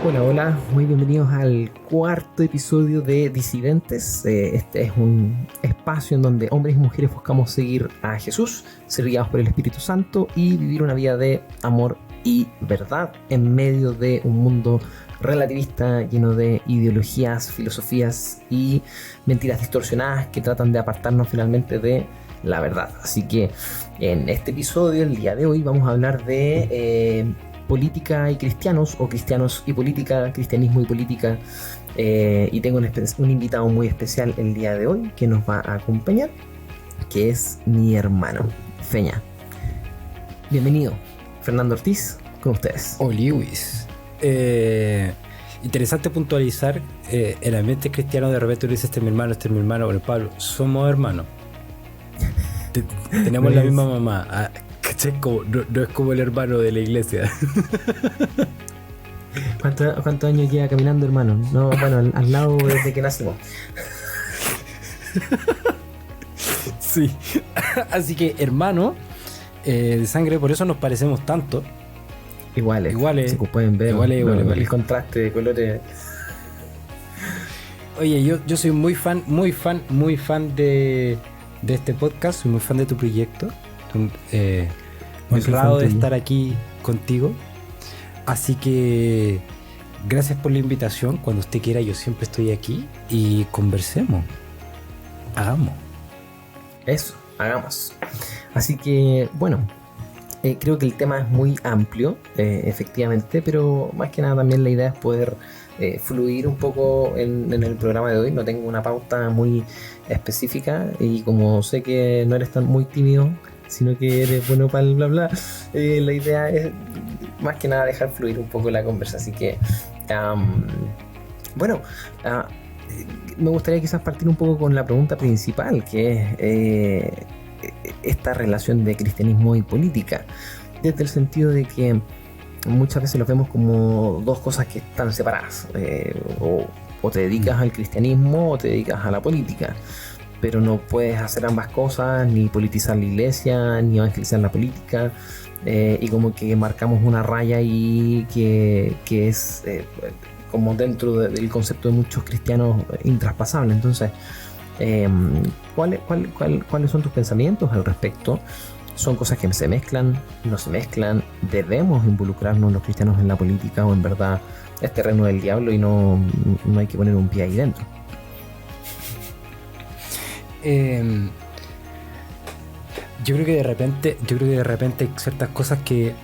Hola, hola, muy bienvenidos al cuarto episodio de Disidentes. Este es un espacio en donde hombres y mujeres buscamos seguir a Jesús, ser guiados por el Espíritu Santo y vivir una vida de amor y verdad en medio de un mundo relativista lleno de ideologías, filosofías y mentiras distorsionadas que tratan de apartarnos finalmente de la verdad. Así que en este episodio, el día de hoy, vamos a hablar de política y cristianos, o cristianos y política, cristianismo y política, y tengo un invitado muy especial el día de hoy que nos va a acompañar, que es mi hermano Feña. Bienvenido, Fernando Ortiz, con ustedes. Oh, Lewis. Interesante puntualizar, el ambiente cristiano de repente dice este es mi hermano, bueno, Pablo, somos hermanos. Tenemos la misma mamá. ¿Cachai? No es como el hermano de la iglesia. ¿Cuántos años lleva caminando, hermano? No, bueno, al lado desde que nacimos. Sí. Así que, hermano de sangre, por eso nos parecemos tanto. Iguales. Si pueden ver el contraste de colores. Oye, yo soy muy fan de este podcast, soy muy fan de tu proyecto. Honrado de estar aquí contigo. Así que gracias por la invitación. Cuando usted quiera, yo siempre estoy aquí y conversemos. Hagamos. Eso, hagamos. Así que, bueno, creo que el tema es muy amplio, efectivamente, pero más que nada también la idea es poder fluir un poco en el programa de hoy. No tengo una pauta muy específica y como sé que no eres tan muy tímido, sino que eres bueno para el bla bla, la idea es más que nada dejar fluir un poco la conversa. Así que me gustaría quizás partir un poco con la pregunta principal, que es esta relación de cristianismo y política, desde el sentido de que muchas veces lo vemos como dos cosas que están separadas, o te dedicas al cristianismo o te dedicas a la política, pero no puedes hacer ambas cosas, ni politizar la iglesia, ni evangelizar la política, y como que marcamos una raya ahí que es como dentro del concepto de muchos cristianos intraspasable. Entonces, ¿cuáles son tus pensamientos al respecto? ¿Son cosas que se mezclan? ¿No se mezclan? ¿Debemos involucrarnos los cristianos en la política, o en verdad es terreno del diablo y no hay que poner un pie ahí dentro? Yo creo que de repente hay ciertas cosas que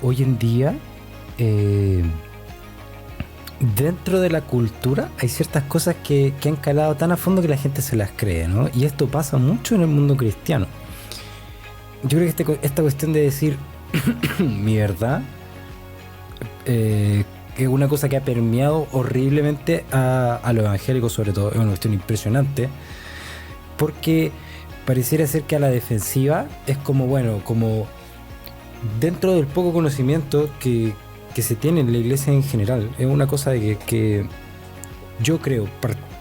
hoy en día dentro de la cultura hay ciertas cosas que han calado tan a fondo que la gente se las cree, ¿no? Y esto pasa mucho en el mundo cristiano. Yo creo que esta cuestión de decir mi verdad es una cosa que ha permeado horriblemente a los evangélicos, sobre todo. Es una cuestión impresionante, porque pareciera ser que a la defensiva es como dentro del poco conocimiento que se tiene en la iglesia en general. Es una cosa de que yo creo,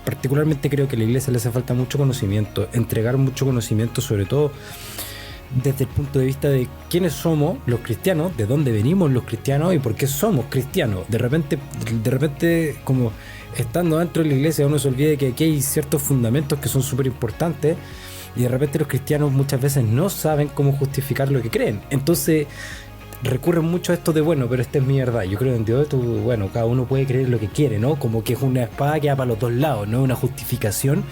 particularmente creo que a la iglesia le hace falta mucho conocimiento, entregar mucho conocimiento, sobre todo desde el punto de vista de quiénes somos los cristianos, de dónde venimos los cristianos y por qué somos cristianos. De repente, como estando dentro de la iglesia, uno se olvida que aquí hay ciertos fundamentos que son súper importantes, y de repente los cristianos muchas veces no saben cómo justificar lo que creen. Entonces recurren mucho a esto de pero esta es mi verdad. Yo creo en Dios, cada uno puede creer lo que quiere, ¿no? Como que es una espada que va para los dos lados, no es una justificación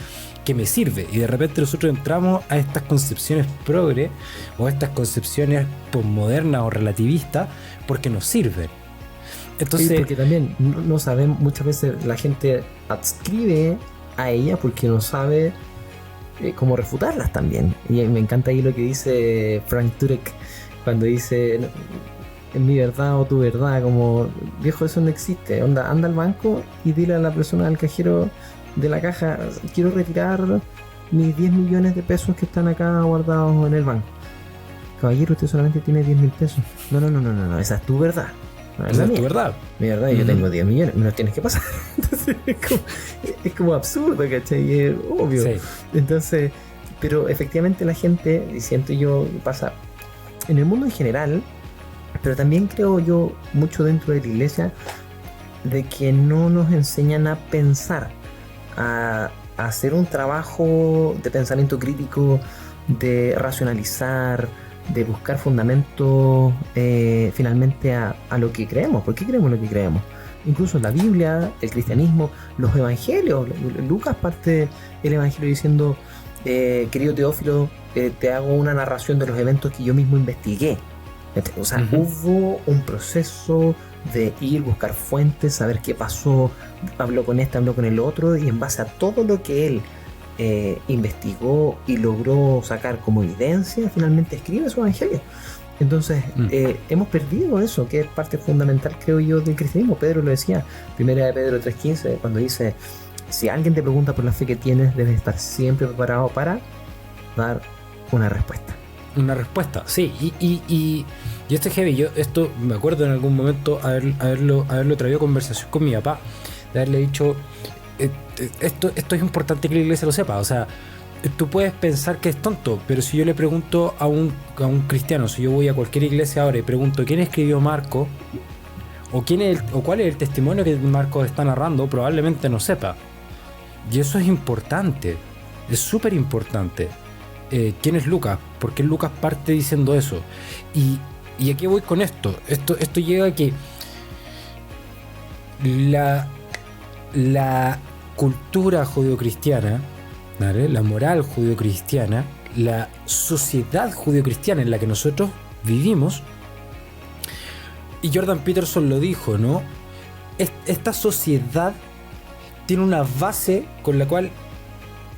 que me sirve. Y de repente nosotros entramos a estas concepciones progre o a estas concepciones posmodernas o relativistas porque nos sirven. Entonces, sí, porque también no saben, muchas veces la gente adscribe a ella porque no sabe cómo refutarlas también. Y me encanta ahí lo que dice Frank Turek cuando dice es mi verdad o tu verdad, como viejo, eso no existe. Anda al banco y dile a la persona, al cajero de la caja, quiero retirar mis 10 millones de pesos que están acá guardados en el banco. Caballero, usted solamente tiene 10.000 pesos. No, esa es tu verdad. Esa es tu verdad. Mi verdad, yo tengo 10 millones, me los tienes que pasar. Entonces es como absurdo, ¿cachai? Es obvio. Sí. Entonces, pero efectivamente la gente, y siento yo, pasa en el mundo en general, pero también creo yo mucho dentro de la iglesia, de que no nos enseñan a pensar, a hacer un trabajo de pensamiento crítico, de racionalizar, de buscar fundamentos finalmente a lo que creemos. ¿Por qué creemos lo que creemos? Incluso la Biblia, el cristianismo, los evangelios. Lucas parte el evangelio diciendo, querido Teófilo, te hago una narración de los eventos que yo mismo investigué. O sea, hubo un proceso de ir, buscar fuentes, saber qué pasó, habló con este, habló con el otro, y en base a todo lo que él investigó y logró sacar como evidencia, finalmente escribe su evangelio. Entonces, hemos perdido eso, que es parte fundamental, creo yo, del cristianismo. Pedro lo decía, primera de Pedro 3:15, cuando dice, si alguien te pregunta por la fe que tienes, debes estar siempre preparado para dar una respuesta. Una respuesta, sí, y esto es heavy. Yo esto me acuerdo en algún momento haberlo traído a conversación con mi papá, de haberle dicho, esto es importante que la iglesia lo sepa. O sea, tú puedes pensar que es tonto, pero si yo le pregunto a un cristiano, si yo voy a cualquier iglesia ahora y pregunto quién escribió Marcos, o cuál es el testimonio que Marcos está narrando, probablemente no sepa. Y eso es importante, es súper importante. ¿Quién es Lucas? ¿Por qué Lucas parte diciendo eso? Y aquí voy con esto. Esto llega a que la cultura judeocristiana, ¿vale?, la moral judeocristiana, la sociedad judeocristiana en la que nosotros vivimos, y Jordan Peterson lo dijo, ¿no? Esta sociedad tiene una base con la cual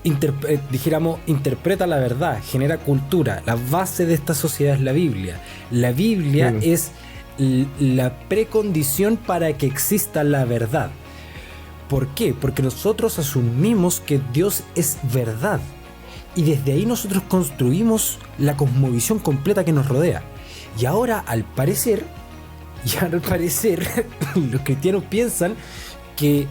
interpreta la verdad, genera cultura. La base de esta sociedad es la Biblia. La Biblia es la precondición para que exista la verdad. ¿Por qué? Porque nosotros asumimos que Dios es verdad, y desde ahí nosotros construimos la cosmovisión completa que nos rodea. Y ahora, al parecer, los cristianos piensan que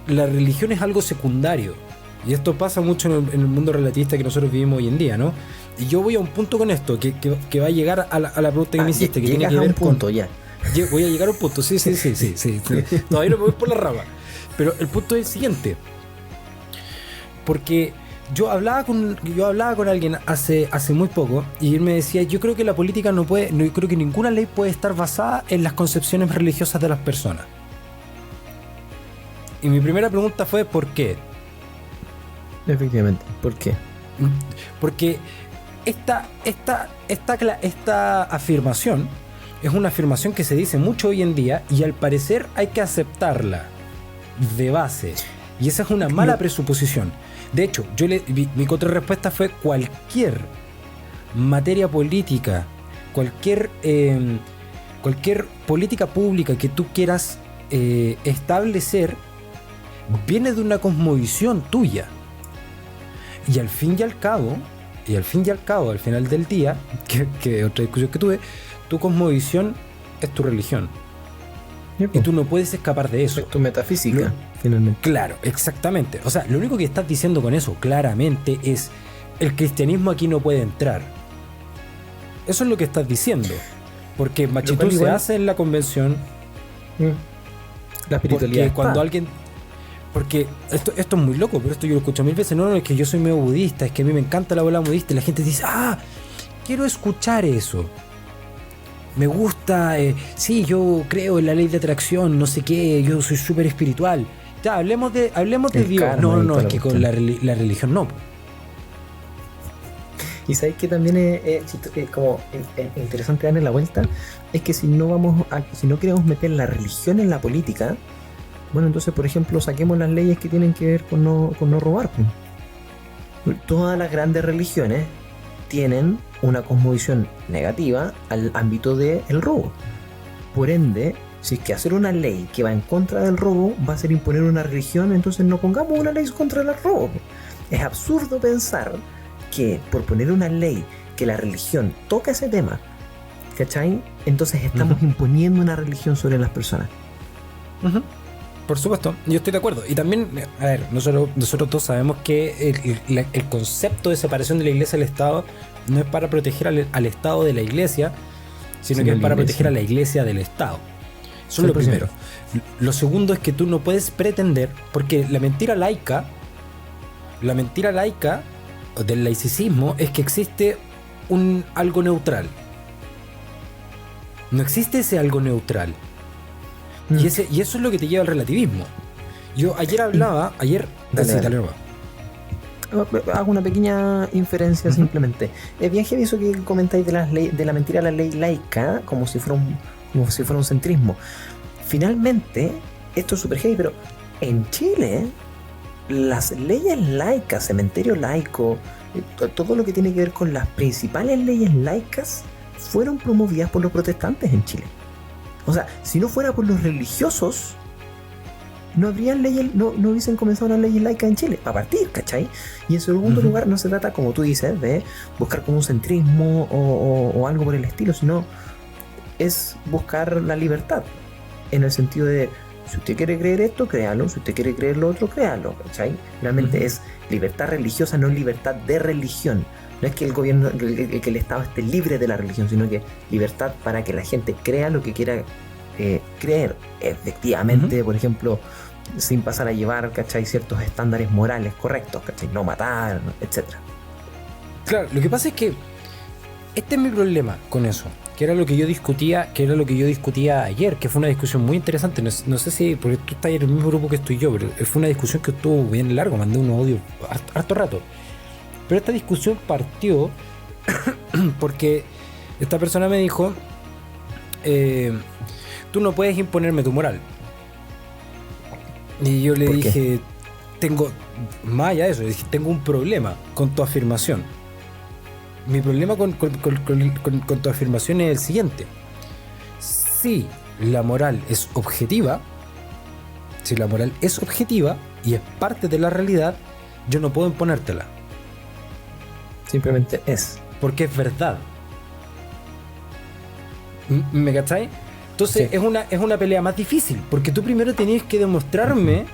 la religión es algo secundario. Y esto pasa mucho en el mundo relativista que nosotros vivimos hoy en día, ¿no? Y yo voy a un punto con esto, que va a llegar a la pregunta que me hiciste, que tiene que ver con... punto, ya. Voy a llegar a un punto, sí. Todavía no me voy por la rama. Pero el punto es el siguiente. Porque yo hablaba con alguien hace muy poco, y él me decía, yo creo que la política yo creo que ninguna ley puede estar basada en las concepciones religiosas de las personas. Y mi primera pregunta fue, ¿por qué? Efectivamente, ¿por qué? Porque esta afirmación es una afirmación que se dice mucho hoy en día, y al parecer hay que aceptarla de base, y esa es una mala presuposición. De hecho, mi contrarrespuesta fue: cualquier materia política, cualquier política pública que tú quieras establecer, viene de una cosmovisión tuya. Y al fin y al cabo, al final del día, que otra discusión que tuve, tu cosmovisión es tu religión. Y tú no puedes escapar de eso. Es tu metafísica, finalmente. Claro, exactamente. O sea, lo único que estás diciendo con eso, claramente, es: el cristianismo aquí no puede entrar. Eso es lo que estás diciendo. Porque Machitul se hace en la convención. La espiritualidad. Porque cuando alguien... Porque esto es muy loco, pero esto yo lo escucho 1000 veces. No, es que yo soy medio budista, es que a mí me encanta la bola budista. Y la gente dice: quiero escuchar eso. Me gusta, sí, yo creo en la ley de atracción, no sé qué, yo soy súper espiritual. Ya, hablemos de Dios. No, es que con la religión no. Y sabéis que también es como interesante darle la vuelta, es que si no queremos meter la religión en la política, bueno, entonces, por ejemplo, saquemos las leyes que tienen que ver con no robar. Todas las grandes religiones tienen una cosmovisión negativa al ámbito del robo. Por ende, si es que hacer una ley que va en contra del robo va a ser imponer una religión, entonces no pongamos una ley contra el robo. Es absurdo pensar que por poner una ley que la religión toca ese tema, ¿cachai? Entonces estamos imponiendo una religión sobre las personas. Por supuesto, yo estoy de acuerdo. Y también, a ver, nosotros todos sabemos que el concepto de separación de la iglesia del Estado no es para proteger al Estado de la iglesia, sino que es para proteger a la iglesia del Estado. Eso es lo primero. Lo segundo es que tú no puedes pretender, porque la mentira laica o del laicismo es que existe algo neutral. No existe ese algo neutral. Y eso es lo que te lleva al relativismo. Yo ayer hablaba, dale. Hago una pequeña inferencia simplemente. Es bien heavy eso que comentáis de la mentira a la ley laica, como si fuera un centrismo. Finalmente, esto es súper heavy, pero en Chile, las leyes laicas, cementerio laico, todo lo que tiene que ver con las principales leyes laicas, fueron promovidas por los protestantes en Chile. O sea, si no fuera por los religiosos, no habrían leyes, no hubiesen comenzado las leyes laicas en Chile, a partir, ¿cachai? Y en segundo lugar, no se trata, como tú dices, de buscar como un centrismo o algo por el estilo, sino es buscar la libertad, en el sentido de, si usted quiere creer esto, créalo, si usted quiere creer lo otro, créalo, ¿cachai? Realmente es libertad religiosa, no libertad de religión. No es que el gobierno, que el Estado esté libre de la religión, sino que libertad para que la gente crea lo que quiera creer, efectivamente, por ejemplo, sin pasar a llevar, ¿cachai? Ciertos estándares morales correctos, ¿cachai? No matar, etcétera. Claro, lo que pasa es que este es mi problema con eso, que era lo que yo discutía ayer, que fue una discusión muy interesante. No sé si, porque tú estás en el mismo grupo que estoy yo, pero fue una discusión que estuvo bien largo, mandé un audio harto rato. Pero esta discusión partió porque esta persona me dijo, tú no puedes imponerme tu moral. Y yo le dije, más allá de eso, tengo un problema con tu afirmación. Mi problema con tu afirmación es el siguiente. Si la moral es objetiva y es parte de la realidad, yo no puedo imponértela. Simplemente es. Porque es verdad. ¿Me cachai? Entonces sí. es una pelea más difícil, porque tú primero tenías que demostrarme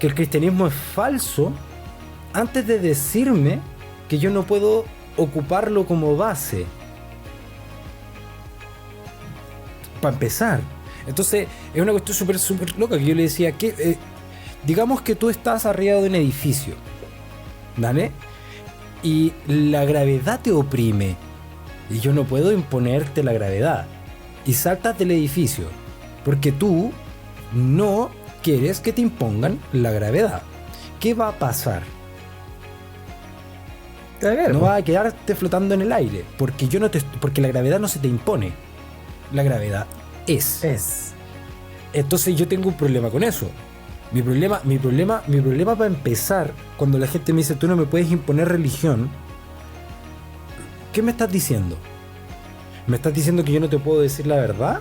que el cristianismo es falso antes de decirme que yo no puedo ocuparlo como base. Para empezar. Entonces es una cuestión súper loca que yo le decía que digamos que tú estás arriba de un edificio, ¿vale? Y la gravedad te oprime y yo no puedo imponerte la gravedad y saltas del edificio porque tú no quieres que te impongan la gravedad. ¿Qué va a pasar? No vas a quedarte flotando en el aire porque porque la gravedad no se te impone, la gravedad es. Entonces yo tengo un problema con eso. Mi problema para empezar, cuando la gente me dice tú no me puedes imponer religión, ¿qué me estás diciendo? ¿Me estás diciendo que yo no te puedo decir la verdad?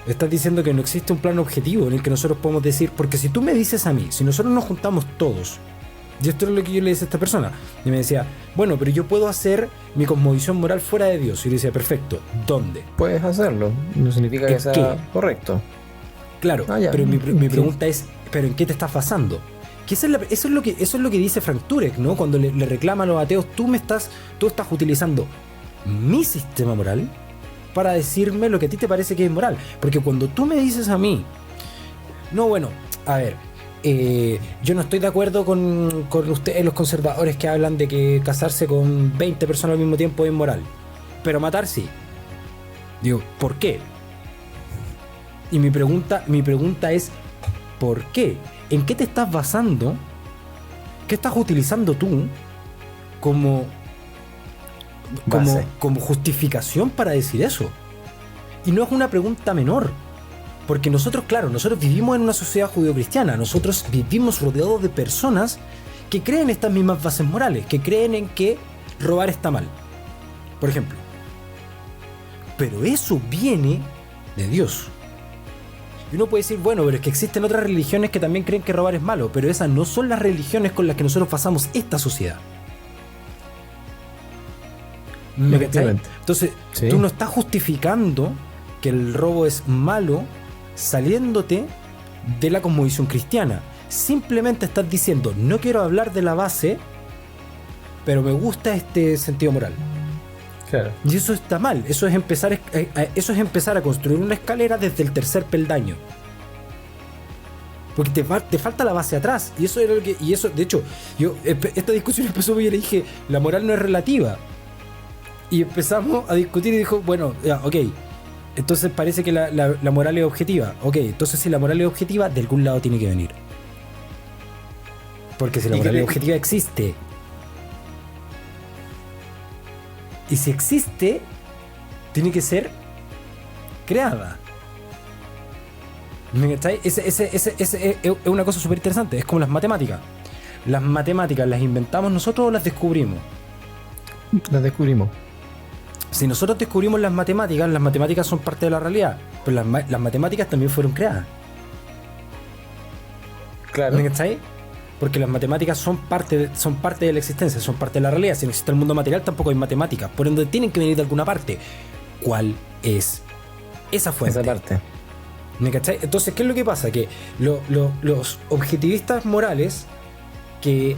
¿Estás diciendo que no existe un plano objetivo en el que nosotros podemos decir? Porque si tú me dices a mí, si nosotros nos juntamos todos, y esto es lo que yo le decía a esta persona, y me decía, bueno, pero yo puedo hacer mi cosmovisión moral fuera de Dios. Y yo le decía, perfecto, ¿dónde? Puedes hacerlo, no significa que sea correcto. Claro, pero mi pregunta es, ¿pero en qué te estás basando? Que eso es lo que dice Frank Turek, ¿no? Cuando le reclama a los ateos, tú estás utilizando mi sistema moral para decirme lo que a ti te parece que es moral. Porque cuando tú me dices a mí, no, bueno, a ver, yo no estoy de acuerdo con ustedes, los conservadores, que hablan de que casarse con 20 personas al mismo tiempo es inmoral, pero matar sí. Digo, ¿por qué? Y mi pregunta es, ¿por qué? ¿En qué te estás basando? ¿Qué estás utilizando tú como justificación para decir eso? Y no es una pregunta menor, porque nosotros vivimos en una sociedad judeocristiana, nosotros vivimos rodeados de personas que creen estas mismas bases morales, que creen en que robar está mal, por ejemplo. Pero eso viene de Dios. Y uno puede decir, bueno, pero es que existen otras religiones que también creen que robar es malo, pero esas no son las religiones con las que nosotros basamos esta sociedad. ¿Me cachai? Entonces, tú no estás justificando que el robo es malo saliéndote de la cosmovisión cristiana. Simplemente estás diciendo, no quiero hablar de la base, pero me gusta este sentido moral. Claro. Y eso está mal. Eso es empezar a construir una escalera desde el tercer peldaño. Porque te falta la base atrás. Y eso era lo que. Y eso, de hecho, esta discusión empezó porque yo le dije, la moral no es relativa. Y empezamos a discutir y dijo, bueno, ya, ok. Entonces parece que la moral es objetiva. Ok, entonces si la moral es objetiva, de algún lado tiene que venir. Porque si la moral es objetiva, existe. Y si existe, tiene que ser creada. ¿Me cachai? Es una cosa súper interesante. Es como las matemáticas. ¿Las matemáticas las inventamos nosotros o las descubrimos? Las descubrimos. Si nosotros descubrimos las matemáticas son parte de la realidad. Pero las matemáticas también fueron creadas. Claro. ¿Me cachai? Porque las matemáticas son parte de la existencia, son parte de la realidad. Si no existe el mundo material, tampoco hay matemáticas. Por ende, tienen que venir de alguna parte. ¿Cuál es esa fuente? Esa parte. ¿Me cachai? Entonces, ¿qué es lo que pasa? Que los objetivistas morales que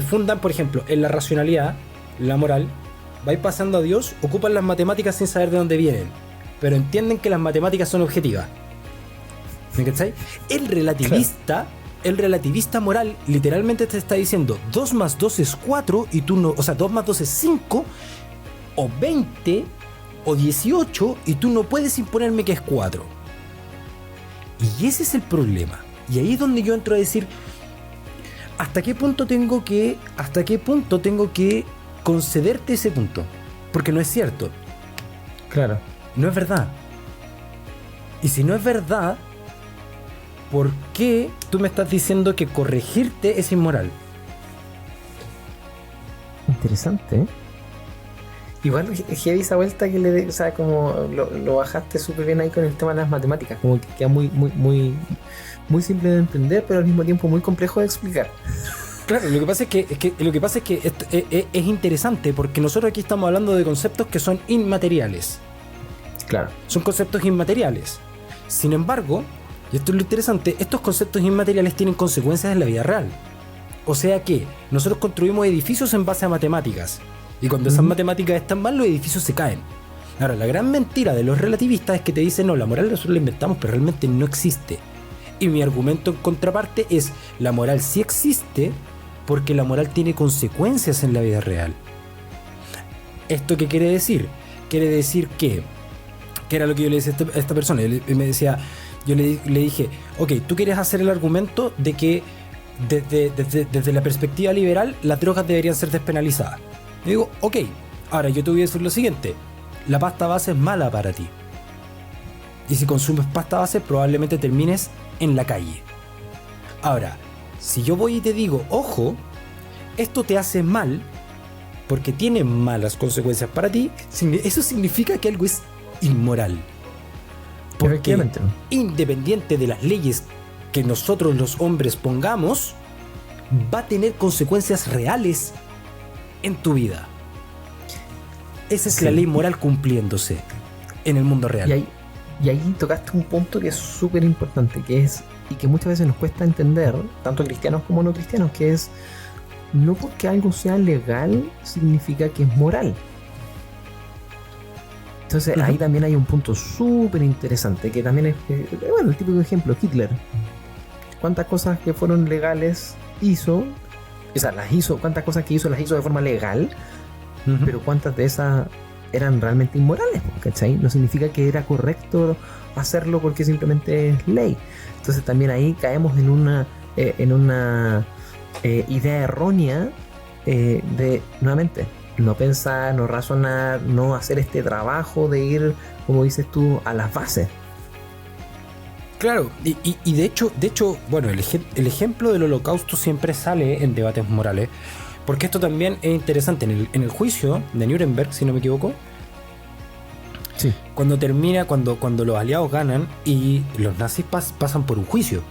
fundan, por ejemplo, en la racionalidad, la moral, va a ir pasando a Dios, ocupan las matemáticas sin saber de dónde vienen, pero entienden que las matemáticas son objetivas. ¿Me cachai? El relativista moral literalmente te está diciendo 2 más 2 es 4 y tú no, o sea, 2 más 2 es 5 o 20 o 18 y tú no puedes imponerme que es 4. Y ese es el problema. Y ahí es donde yo entro a decir ¿hasta qué punto tengo que concederte ese punto? Porque no es cierto. Claro. No es verdad. Y si no es verdad, ¿por qué tú me estás diciendo que corregirte es inmoral? Interesante, ¿eh? Igual heavy esa vuelta que o sea, como lo bajaste súper bien ahí con el tema de las matemáticas, como que queda muy simple de entender, pero al mismo tiempo muy complejo de explicar. Claro, lo que pasa es que es interesante porque nosotros aquí estamos hablando de conceptos que son inmateriales. Claro. Son conceptos inmateriales. Sin embargo, y esto es lo interesante, estos conceptos inmateriales tienen consecuencias en la vida real. O sea que nosotros construimos edificios en base a matemáticas. Y cuando esas matemáticas están mal, los edificios se caen. Ahora, la gran mentira de los relativistas es que te dicen, no, la moral nosotros la inventamos, pero realmente no existe. Y mi argumento en contraparte es, la moral sí existe porque la moral tiene consecuencias en la vida real. ¿Esto qué quiere decir? Quiere decir que era lo que yo le decía a esta persona. Él me decía, yo le dije, ok, tú quieres hacer el argumento de que desde la perspectiva liberal las drogas deberían ser despenalizadas. Y digo, ok, ahora yo te voy a decir lo siguiente, la pasta base es mala para ti. Y si consumes pasta base probablemente termines en la calle. Ahora, si yo voy y te digo, ojo, esto te hace mal porque tiene malas consecuencias para ti, eso significa que algo es inmoral. Porque independiente de las leyes que nosotros los hombres pongamos, va a tener consecuencias reales en tu vida. Esa es la ley moral cumpliéndose en el mundo real. Y ahí tocaste un punto que es súper importante, que es, y que muchas veces nos cuesta entender, tanto cristianos como no cristianos, que es, no porque algo sea legal significa que es moral. Entonces ahí también hay un punto súper interesante, que también es, bueno, el típico ejemplo, Hitler. ¿Cuántas cosas que fueron legales hizo? O sea, cuántas cosas que hizo las hizo de forma legal, pero cuántas de esas eran realmente inmorales, ¿cachai? No significa que era correcto hacerlo porque simplemente es ley. Entonces también ahí caemos en una idea errónea de, nuevamente, no pensar, no razonar, no hacer este trabajo de ir, como dices tú, a las bases. Claro, y de hecho, bueno, el ejemplo del Holocausto siempre sale en debates morales, porque esto también es interesante. En el juicio de Nuremberg, si no me equivoco, sí, cuando termina, cuando los aliados ganan y los nazis pasan por un juicio,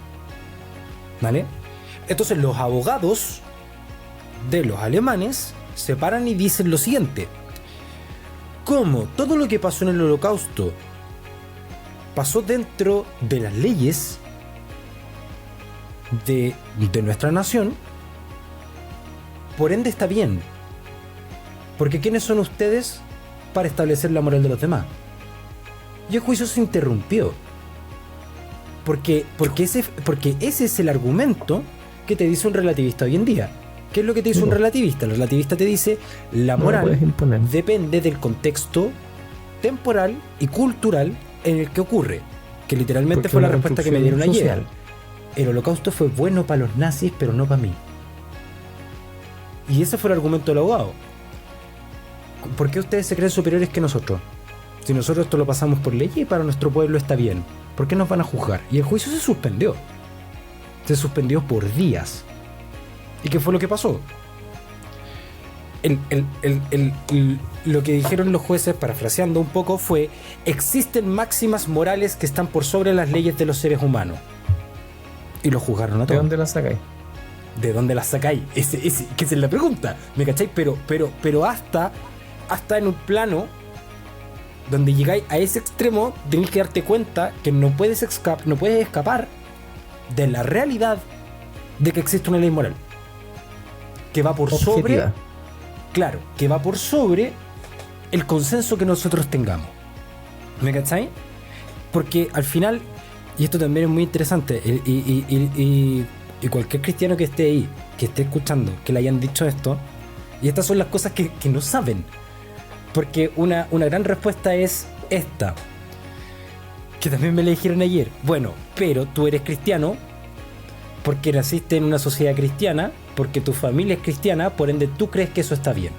¿vale? Entonces los abogados de los alemanes se paran y dicen lo siguiente: como todo lo que pasó en el Holocausto pasó dentro de las leyes de nuestra nación, por ende está bien. Porque ¿quiénes son ustedes para establecer la moral de los demás? Y el juicio se interrumpió. Porque ese es el argumento que te dice un relativista hoy en día. ¿Qué es lo que te dice un relativista? El relativista te dice la moral depende del contexto temporal y cultural en el que ocurre. Que literalmente fue la respuesta que me dieron ayer. El holocausto fue bueno para los nazis, pero no para mí. Y ese fue el argumento del abogado. ¿Por qué ustedes se creen superiores que nosotros? Si nosotros esto lo pasamos por ley y para nuestro pueblo está bien, ¿por qué nos van a juzgar? Y el juicio se suspendió. Se suspendió por días. ¿Y qué fue lo que pasó? Lo que dijeron los jueces, parafraseando un poco, fue: existen máximas morales que están por sobre las leyes de los seres humanos. Y lo juzgaron a todos. ¿De dónde las sacáis? ¿De dónde las sacáis? Que esa es la pregunta. ¿Me cacháis? Pero hasta en un plano donde llegáis a ese extremo, tenéis que darte cuenta que no puedes escapar de la realidad de que existe una ley moral. Que va por sobre... Claro, que va por sobre el consenso que nosotros tengamos. ¿Me cacháis? Porque al final, y esto también es muy interesante, y cualquier cristiano que esté ahí, que esté escuchando, que le hayan dicho esto, y estas son las cosas que no saben. Porque una gran respuesta es esta, que también me la dijeron ayer. Bueno, pero tú eres cristiano porque naciste en una sociedad cristiana, porque tu familia es cristiana, por ende tú crees que eso está bien.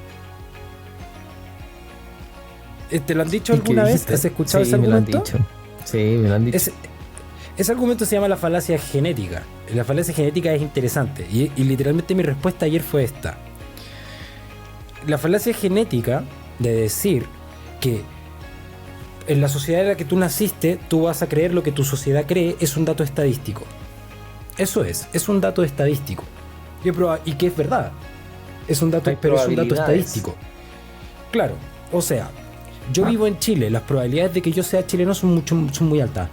¿Te lo han dicho alguna vez? ¿Has escuchado ese argumento? Sí, me lo han dicho. Ese argumento se llama la falacia genética. La falacia genética es interesante y literalmente mi respuesta ayer fue esta. La falacia genética de decir que en la sociedad en la que tú naciste tú vas a creer lo que tu sociedad cree es un dato estadístico. Eso es un dato estadístico. Y que es verdad. Es un dato, pero es un dato estadístico. Claro, o sea, yo vivo en Chile, las probabilidades de que yo sea chileno son muy altas.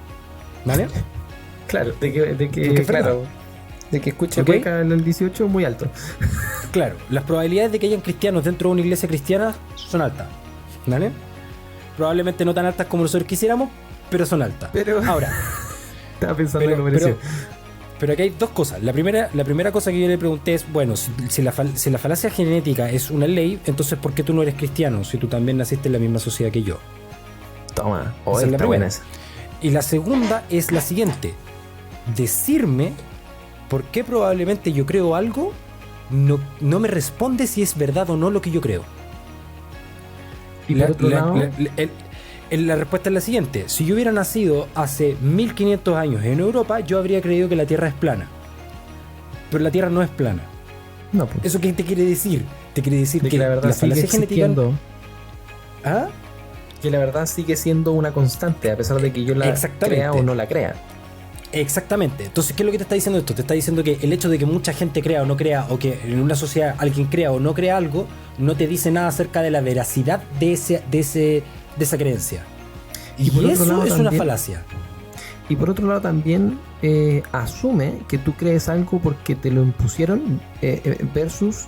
¿Vale? Claro, de que escuche cueca en el 18 muy alto. Claro, las probabilidades de que hayan cristianos dentro de una iglesia cristiana son altas. ¿Vale? Probablemente no tan altas como nosotros quisiéramos, pero son altas. Pero ahora, estaba pensando en lo mereció. Pero aquí hay dos cosas. La primera cosa que yo le pregunté es, bueno, si la falacia genética es una ley, entonces ¿por qué tú no eres cristiano si tú también naciste en la misma sociedad que yo? Toma, está buena esa. Y la segunda es la siguiente: decirme por qué probablemente yo creo algo no me responde si es verdad o no lo que yo creo. Y por otro lado, la respuesta es la siguiente: si yo hubiera nacido hace 1500 años en Europa, yo habría creído que la Tierra es plana. Pero la Tierra no es plana. No, pues. ¿Eso qué te quiere decir? Te quiere decir que la verdad sigue existiendo. ¿Ah? Que la verdad sigue siendo una constante, a pesar de que yo la crea o no la crea. Exactamente. Entonces, ¿qué es lo que te está diciendo esto? Te está diciendo que el hecho de que mucha gente crea o no crea, o que en una sociedad alguien crea o no crea algo, no te dice nada acerca de la veracidad de esa creencia. Y eso es también una falacia. Y por otro lado también asume que tú crees algo porque te lo impusieron versus...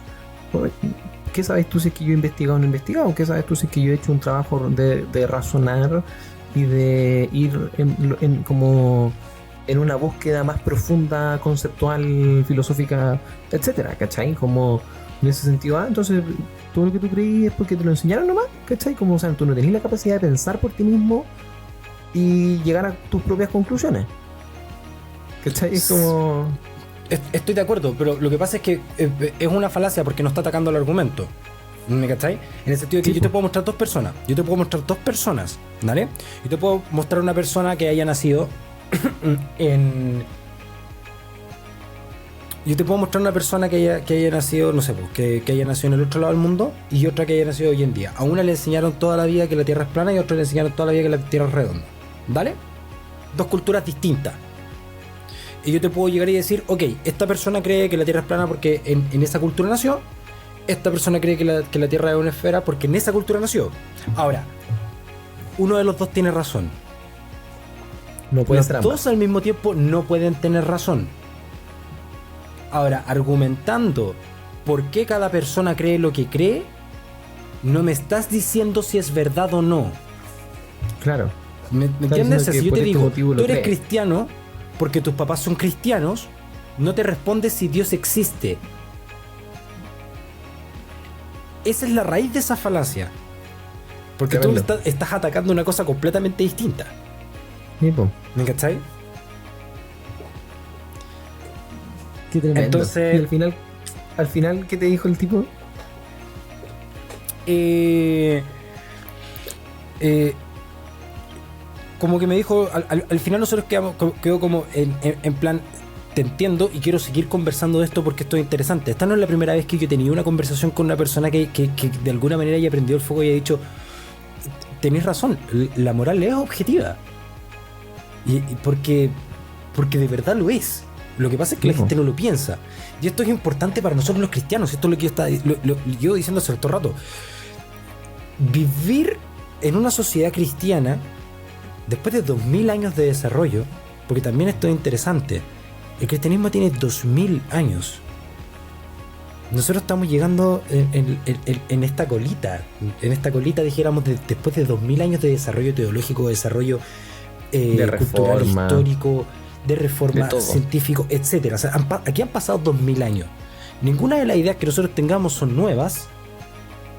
¿Qué sabes tú si es que yo he investigado o no he investigado? ¿Qué sabes tú si es que yo he hecho un trabajo de razonar y de ir como en una búsqueda más profunda, conceptual, filosófica, etcétera? ¿Cachai? Como en ese sentido, entonces todo lo que tú creí es porque te lo enseñaron nomás, ¿cachai? Como, o sea, tú no tenés la capacidad de pensar por ti mismo y llegar a tus propias conclusiones, ¿cachai? Es como... Estoy de acuerdo, pero lo que pasa es que es una falacia porque no está atacando el argumento. ¿Me cachai? En el sentido de que yo te puedo mostrar dos personas. ¿Vale? Yo te puedo mostrar una persona que haya nacido Yo te puedo mostrar una persona que haya nacido, no sé, que haya nacido en el otro lado del mundo y otra que haya nacido hoy en día. A una le enseñaron toda la vida que la Tierra es plana y a otra le enseñaron toda la vida que la Tierra es redonda. ¿Vale? Dos culturas distintas. Y yo te puedo llegar y decir, ok, esta persona cree que la Tierra es plana porque en esa cultura nació. Esta persona cree que la Tierra es una esfera porque en esa cultura nació. Ahora, uno de los dos tiene razón. No puede ser ambas. Los dos al mismo tiempo no pueden tener razón. Ahora, argumentando por qué cada persona cree lo que cree, no me estás diciendo si es verdad o no. Claro. ¿Me entiendes? Si yo te digo, tú eres crees. cristiano porque tus papás son cristianos, no te respondes si Dios existe. Esa es la raíz de esa falacia. Porque Tremendo. tú estás atacando una cosa completamente distinta. Sí, po. ¿Me cachai? Qué tremendo. Entonces- Y al final, ¿qué te dijo el tipo? Como que me dijo, al final nosotros quedó como en plan, te entiendo y quiero seguir conversando de esto porque esto es interesante. Esta no es la primera vez que yo he tenido una conversación con una persona que de alguna manera haya prendido el fuego y ha dicho, tenés razón, la moral es objetiva. Y porque de verdad lo es. Lo que pasa es que la gente no lo piensa. Y esto es importante para nosotros los cristianos. Esto es lo que yo llevo diciendo hace todo el rato. Vivir en una sociedad cristiana, después de 2000 años de desarrollo, porque también esto es interesante, el cristianismo tiene 2000 años. Nosotros estamos llegando en esta colita. En esta colita, dijéramos, después de 2000 años de desarrollo teológico, de desarrollo De cultural, reforma. histórico, de reforma, De todo. científico, etcétera. O sea, aquí han pasado 2000 años. Ninguna de las ideas que nosotros tengamos son nuevas.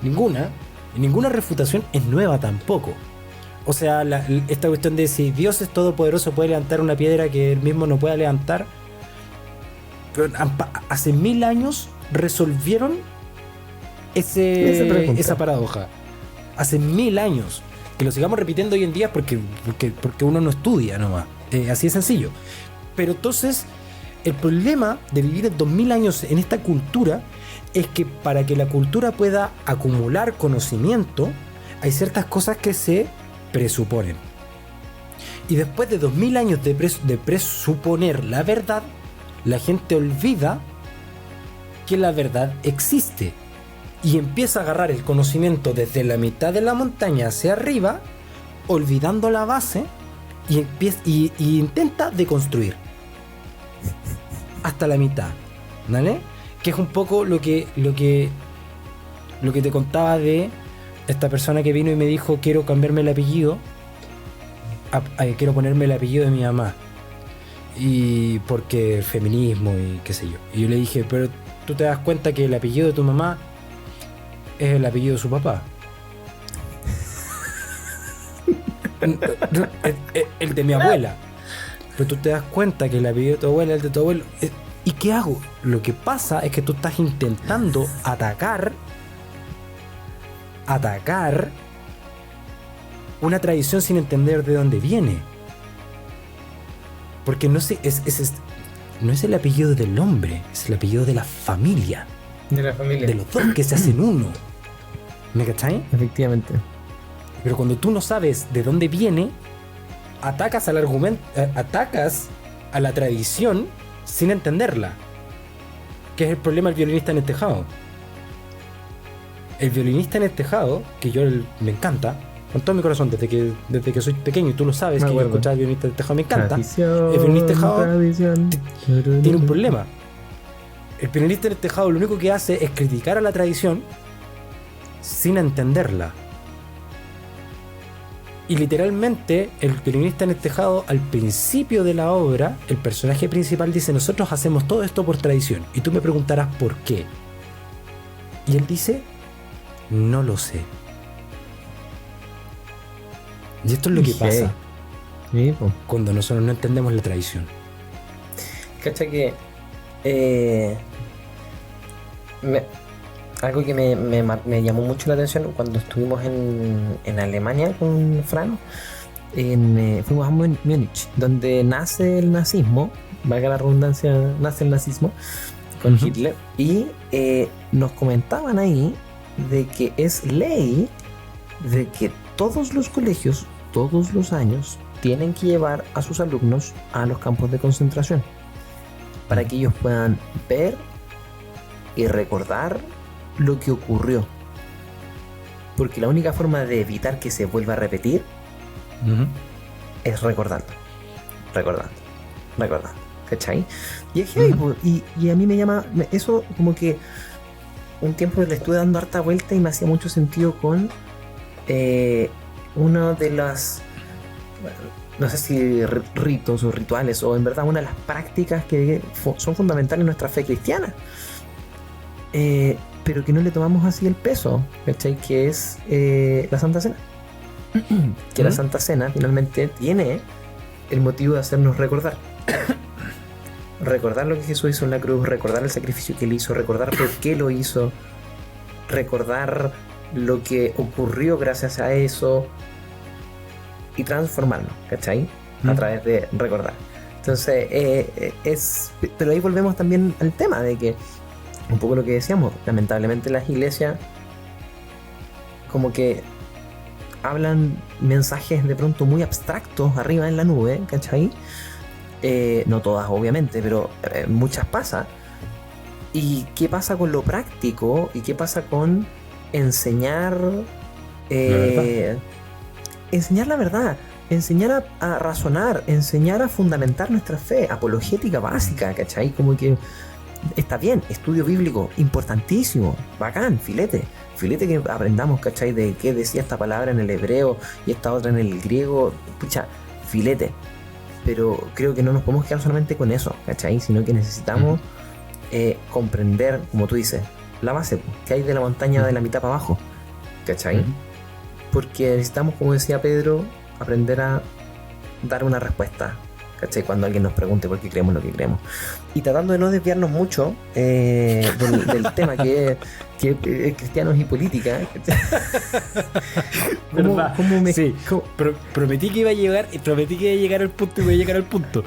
Ninguna. Y ninguna refutación es nueva tampoco. O sea, esta cuestión de si Dios es todopoderoso, puede levantar una piedra que él mismo no pueda levantar. Pero hace 1000 años resolvieron esa paradoja. Hace 1000 años. Que lo sigamos repitiendo hoy en día porque uno no estudia nomás. Así de sencillo. Pero entonces, el problema de vivir en 2000 años en esta cultura es que para que la cultura pueda acumular conocimiento, hay ciertas cosas que se presuponen. Y después de 2000 años de presuponer la verdad, la gente olvida que la verdad existe. Y empieza a agarrar el conocimiento desde la mitad de la montaña hacia arriba, olvidando la base, y intenta deconstruir hasta la mitad, ¿vale? Que es un poco lo que te contaba de esta persona que vino y me dijo, quiero cambiarme el apellido, quiero ponerme el apellido de mi mamá, y porque el feminismo y qué sé yo. Y yo le dije, pero tú te das cuenta que el apellido de tu mamá es el apellido de su papá. El de mi abuela. Pero tú te das cuenta que el apellido de tu abuela es el de tu abuelo. ¿Y qué hago? Lo que pasa es que tú estás intentando atacar una tradición sin entender de dónde viene. Porque no es el apellido del hombre, es el apellido de la familia. De la familia. De los dos que se hacen uno. ¿Me cachai? Efectivamente. Pero cuando tú no sabes de dónde viene, atacas al argumento, atacas a la tradición sin entenderla. Que es el problema del violinista en el tejado. El violinista en el tejado, que yo me encanta, con todo mi corazón, desde que soy pequeño, y tú lo sabes, que yo escuchaba el violinista en el tejado, me encanta. Tradición, El violinista en el tejado tradición. tiene un problema. El violinista en el tejado lo único que hace es criticar a la tradición sin entenderla. Y literalmente el violinista en el tejado, al principio de la obra, el personaje principal dice, nosotros hacemos todo esto por tradición. Y tú me preguntarás por qué. Y él dice, no lo sé. Y esto es lo que pasa Sí, po. cuando nosotros no entendemos la tradición. Cacha que algo que me llamó mucho la atención cuando estuvimos en Alemania con Fran, fuimos a Múnich, donde nace el nazismo, valga la redundancia, nace el nazismo con Hitler, y nos comentaban ahí de que es ley de que todos los colegios, todos los años, tienen que llevar a sus alumnos a los campos de concentración para que ellos puedan ver y recordar lo que ocurrió, porque la única forma de evitar que se vuelva a repetir es recordando, ¿cachai? Y es heavy, y a mí me llama eso como que un tiempo le estuve dando harta vuelta y me hacía mucho sentido con uno de las, bueno, no sé si ritos o rituales, o en verdad una de las prácticas que son fundamentales en nuestra fe cristiana, pero que no le tomamos así el peso, ¿cachai? Que es la Santa Cena. Que la Santa Cena finalmente tiene el motivo de hacernos recordar. Recordar lo que Jesús hizo en la cruz, recordar el sacrificio que él hizo, recordar por qué lo hizo, recordar lo que ocurrió gracias a eso y transformarnos, ¿cachai? A través de recordar. Entonces, pero ahí volvemos también al tema de que, un poco lo que decíamos, lamentablemente las iglesias como que hablan mensajes de pronto muy abstractos arriba en la nube, ¿cachai? No todas obviamente, pero muchas pasa. ¿Y qué pasa con lo práctico? ¿Y qué pasa con enseñar enseñar la verdad? Enseñar a razonar, enseñar a fundamentar nuestra fe, apologética básica, ¿cachai? Como que está bien, estudio bíblico, importantísimo, bacán, filete que aprendamos, ¿cachai? De qué decía esta palabra en el hebreo y esta otra en el griego, pucha, filete. Pero creo que no nos podemos quedar solamente con eso, ¿cachai? Sino que necesitamos comprender, como tú dices, la base, que hay de la montaña de la mitad para abajo, ¿cachai? Porque necesitamos, como decía Pedro, aprender a dar una respuesta, ¿cachai? Cuando alguien nos pregunte por qué creemos lo que creemos. Y tratando de no desviarnos mucho del tema que es cristianos y política. ¿Cómo me, sí, prometí que iba a llegar al punto y voy a llegar al punto.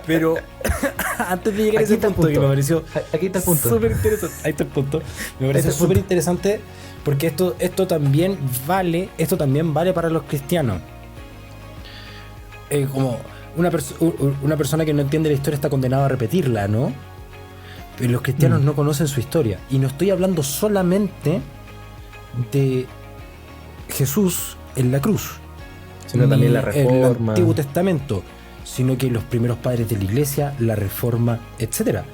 Pero antes de llegar a ese punto, que me pareció aquí está el punto. Súper interesante. Ahí está el punto. Me parece súper interesante porque esto también vale para los cristianos. Como una persona que no entiende la historia está condenada a repetirla, ¿no? Pero los cristianos no conocen su historia. Y no estoy hablando solamente de Jesús en la cruz, sino también la Reforma, el Antiguo Testamento, sino que los primeros padres de la Iglesia, la Reforma, etcétera.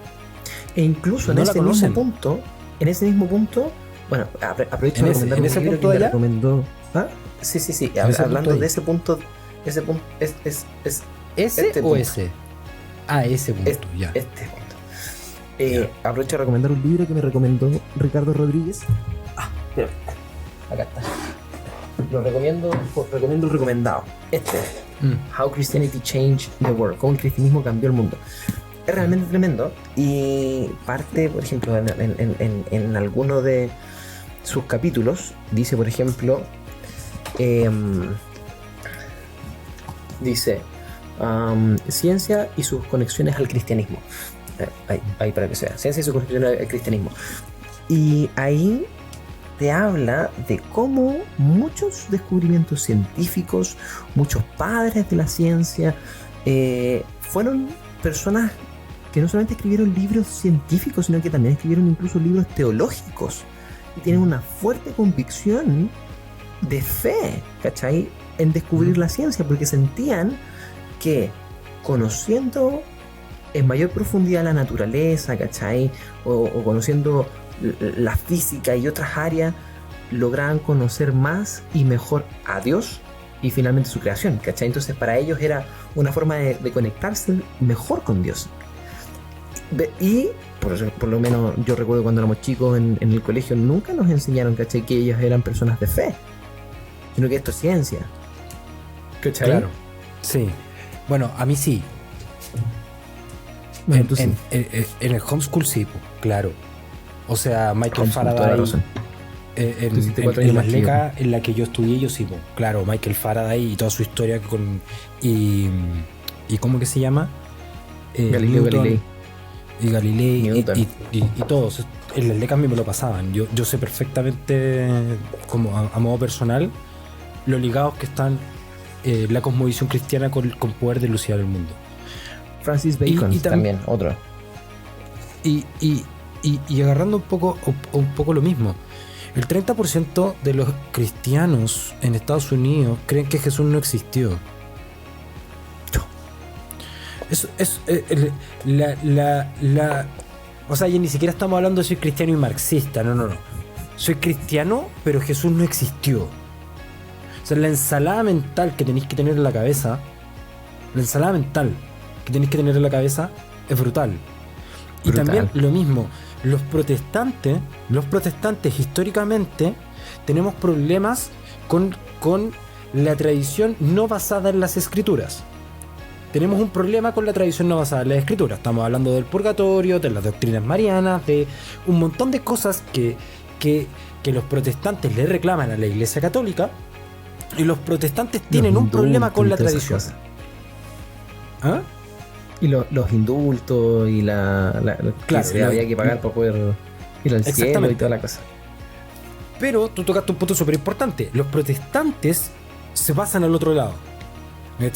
E incluso en ese mismo punto, bueno, aprovecho de recomendar un libro que me recomendó. ¿Ah? Sí. Hablando de ese punto es ¿ese o punto. Ese? Ah, ese punto, ya. Este punto. Aprovecho de recomendar un libro que me recomendó Ricardo Rodríguez. Acá está. Lo recomiendo el recomendado. How Christianity Changed the World. Cómo el cristianismo cambió el mundo. Es realmente tremendo. Y parte, por ejemplo, en alguno de sus capítulos, dice, por ejemplo, dice ciencia y sus conexiones al cristianismo. Ahí para que sea, ciencia y sus conexiones al cristianismo. Y ahí te habla de cómo muchos descubrimientos científicos, muchos padres de la ciencia, fueron personas que no solamente escribieron libros científicos, sino que también escribieron incluso libros teológicos y tienen una fuerte convicción de fe, ¿cachai? En descubrir la ciencia, porque sentían que conociendo en mayor profundidad la naturaleza, ¿cachai? O conociendo la física y otras áreas, lograban conocer más y mejor a Dios y finalmente su creación, ¿cachai? Entonces para ellos era una forma de conectarse mejor con Dios. Y por lo menos yo recuerdo cuando éramos chicos en el colegio nunca nos enseñaron, ¿cachai? Que ellos eran personas de fe, sino que esto es ciencia, ¿cachai? Claro, sí. Bueno, a mí sí. Bueno, en el homeschool sí, claro. O sea, Michael Faraday en la leca en la que yo estudié, yo sí, claro, Michael Faraday y toda su historia con y ¿cómo que se llama? Galileo Galilei. Y Galilei y todos. En las lecas a mí me lo pasaban. Yo sé perfectamente, como a modo personal, lo ligados que están la cosmovisión cristiana con poder de dilucidar el mundo. Francis Bacon y también, otro. Y agarrando un poco lo mismo. El 30% de los cristianos en Estados Unidos creen que Jesús no existió. O sea, ya ni siquiera estamos hablando de soy cristiano y marxista, no. Soy cristiano, pero Jesús no existió. O sea, la ensalada mental que tenéis que tener en la cabeza, es brutal. Y también lo mismo, los protestantes históricamente tenemos problemas con la tradición no basada en las escrituras. Tenemos un problema con la tradición no basada en las escrituras. Estamos hablando del purgatorio, de las doctrinas marianas, de un montón de cosas que los protestantes le reclaman a la Iglesia Católica, y los protestantes tienen un problema con la tradición. ¿Ah? Y los indultos y claro, que había que pagar para poder ir al cielo y toda la cosa. Pero tú tocaste un punto súper importante. Los protestantes se pasan al otro lado.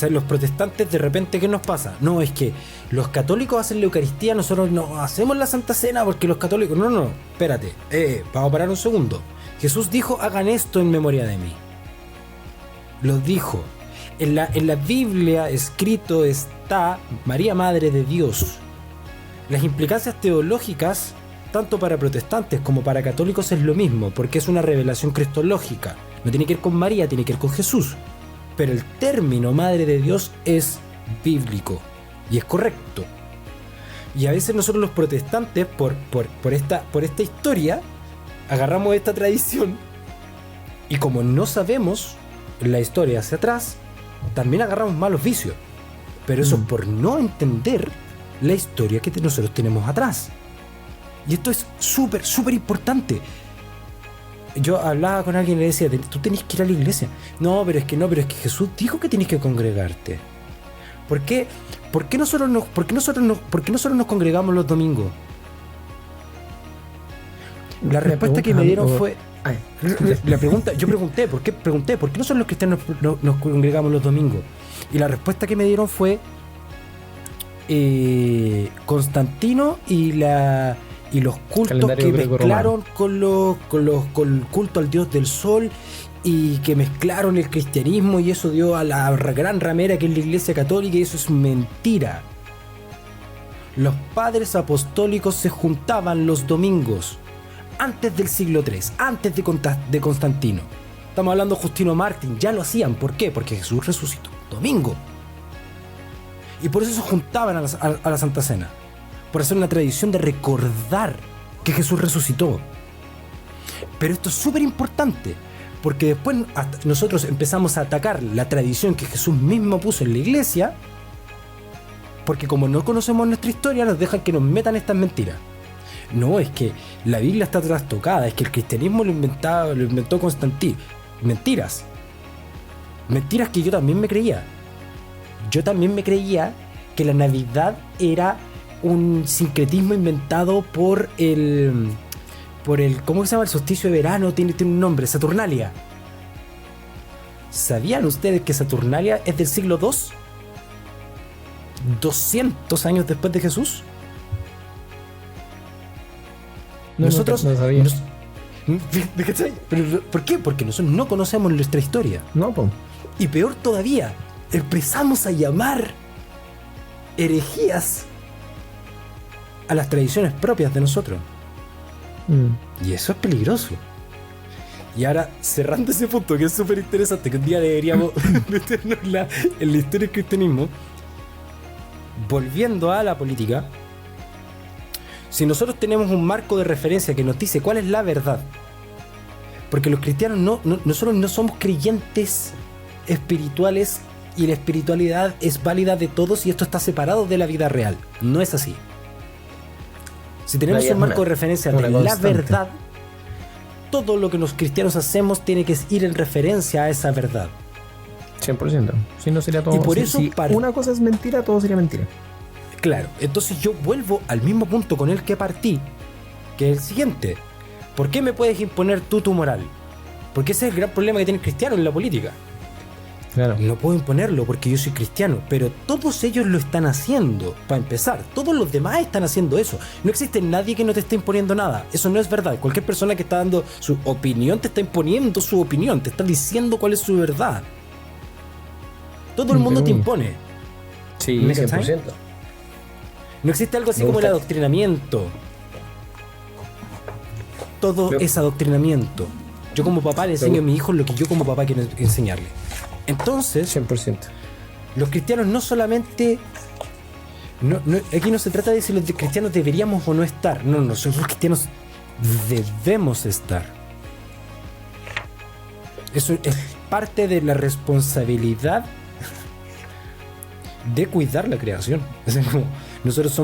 Los protestantes, de repente, ¿qué nos pasa? No, es que los católicos hacen la Eucaristía, nosotros no hacemos la Santa Cena porque los católicos... No, espérate, vamos a parar un segundo. Jesús dijo, hagan esto en memoria de mí. Lo dijo. En la Biblia escrito está María, Madre de Dios. Las implicancias teológicas, tanto para protestantes como para católicos, es lo mismo, porque es una revelación cristológica. No tiene que ver con María, tiene que ver con Jesús. Pero el término Madre de Dios es bíblico y es correcto. Y a veces nosotros los protestantes, por esta historia, agarramos esta tradición y como no sabemos la historia hacia atrás, también agarramos malos vicios. Pero eso es por no entender la historia que nosotros tenemos atrás. Y esto es súper, súper importante. Yo hablaba con alguien y le decía, tú tenés que ir a la iglesia. No, pero es que Jesús dijo que tienes que congregarte. ¿Por qué nosotros nos congregamos los domingos? La respuesta que me dieron fue... Yo pregunté, ¿por qué nosotros los cristianos nos congregamos los domingos? Y la respuesta que me dieron fue Constantino y los cultos que mezclaron con el culto al dios del sol, y que mezclaron el cristianismo, y eso dio a la gran ramera que es la Iglesia Católica, y eso es mentira. Los padres apostólicos se juntaban los domingos antes del siglo III, antes de Constantino. Estamos hablando de Justino Mártir, ya lo hacían. ¿Por qué? Porque Jesús resucitó domingo. Y por eso se juntaban a la Santa Cena. Por hacer una tradición de recordar que Jesús resucitó. Pero esto es súper importante, porque después nosotros empezamos a atacar la tradición que Jesús mismo puso en la iglesia, porque como no conocemos nuestra historia, nos dejan que nos metan estas mentiras. No, es que la Biblia está trastocada, es que el cristianismo lo inventó Constantino. Mentiras que yo también me creía. Yo también me creía que la Navidad era un sincretismo inventado por el ¿cómo se llama? El solsticio de verano, tiene un nombre, Saturnalia. ¿Sabían ustedes que Saturnalia es del siglo II? 200 años después de Jesús. Nosotros no sabía. ¿Pero por qué? Porque nosotros no conocemos nuestra historia. No, pues. Y peor todavía, empezamos a llamar herejías a las tradiciones propias de nosotros. Y eso es peligroso. Y ahora, cerrando ese punto, que es súper interesante, que un día deberíamos meternos en la historia del cristianismo, volviendo a la política, si nosotros tenemos un marco de referencia que nos dice cuál es la verdad, porque los cristianos nosotros no somos creyentes espirituales, y la espiritualidad es válida de todos, y esto está separado de la vida real. No es así. Si tenemos un marco de referencia de la verdad, todo lo que los cristianos hacemos tiene que ir en referencia a esa verdad. 100%. Si no sería todo. Y por eso si una cosa es mentira, todo sería mentira. Claro, entonces yo vuelvo al mismo punto con el que partí, que es el siguiente. ¿Por qué me puedes imponer tú tu moral? Porque ese es el gran problema que tiene el cristiano en la política. Claro. No puedo imponerlo porque yo soy cristiano, pero todos ellos lo están haciendo. Para empezar, todos los demás están haciendo eso. No existe nadie que no te esté imponiendo nada. Eso no es verdad. Cualquier persona que está dando su opinión te está imponiendo su opinión, te está diciendo cuál es su verdad. Todo el mundo te impone. Sí, 100%. No existe algo así como el adoctrinamiento. todo es adoctrinamiento. Yo como papá le enseño a mi hijo lo que yo como papá quiero enseñarle. Entonces, 100%. los cristianos no solamente... aquí no se trata de si los cristianos deberíamos o no estar. No, nosotros los cristianos debemos estar. Eso es parte de la responsabilidad de cuidar la creación. Es como, nosotros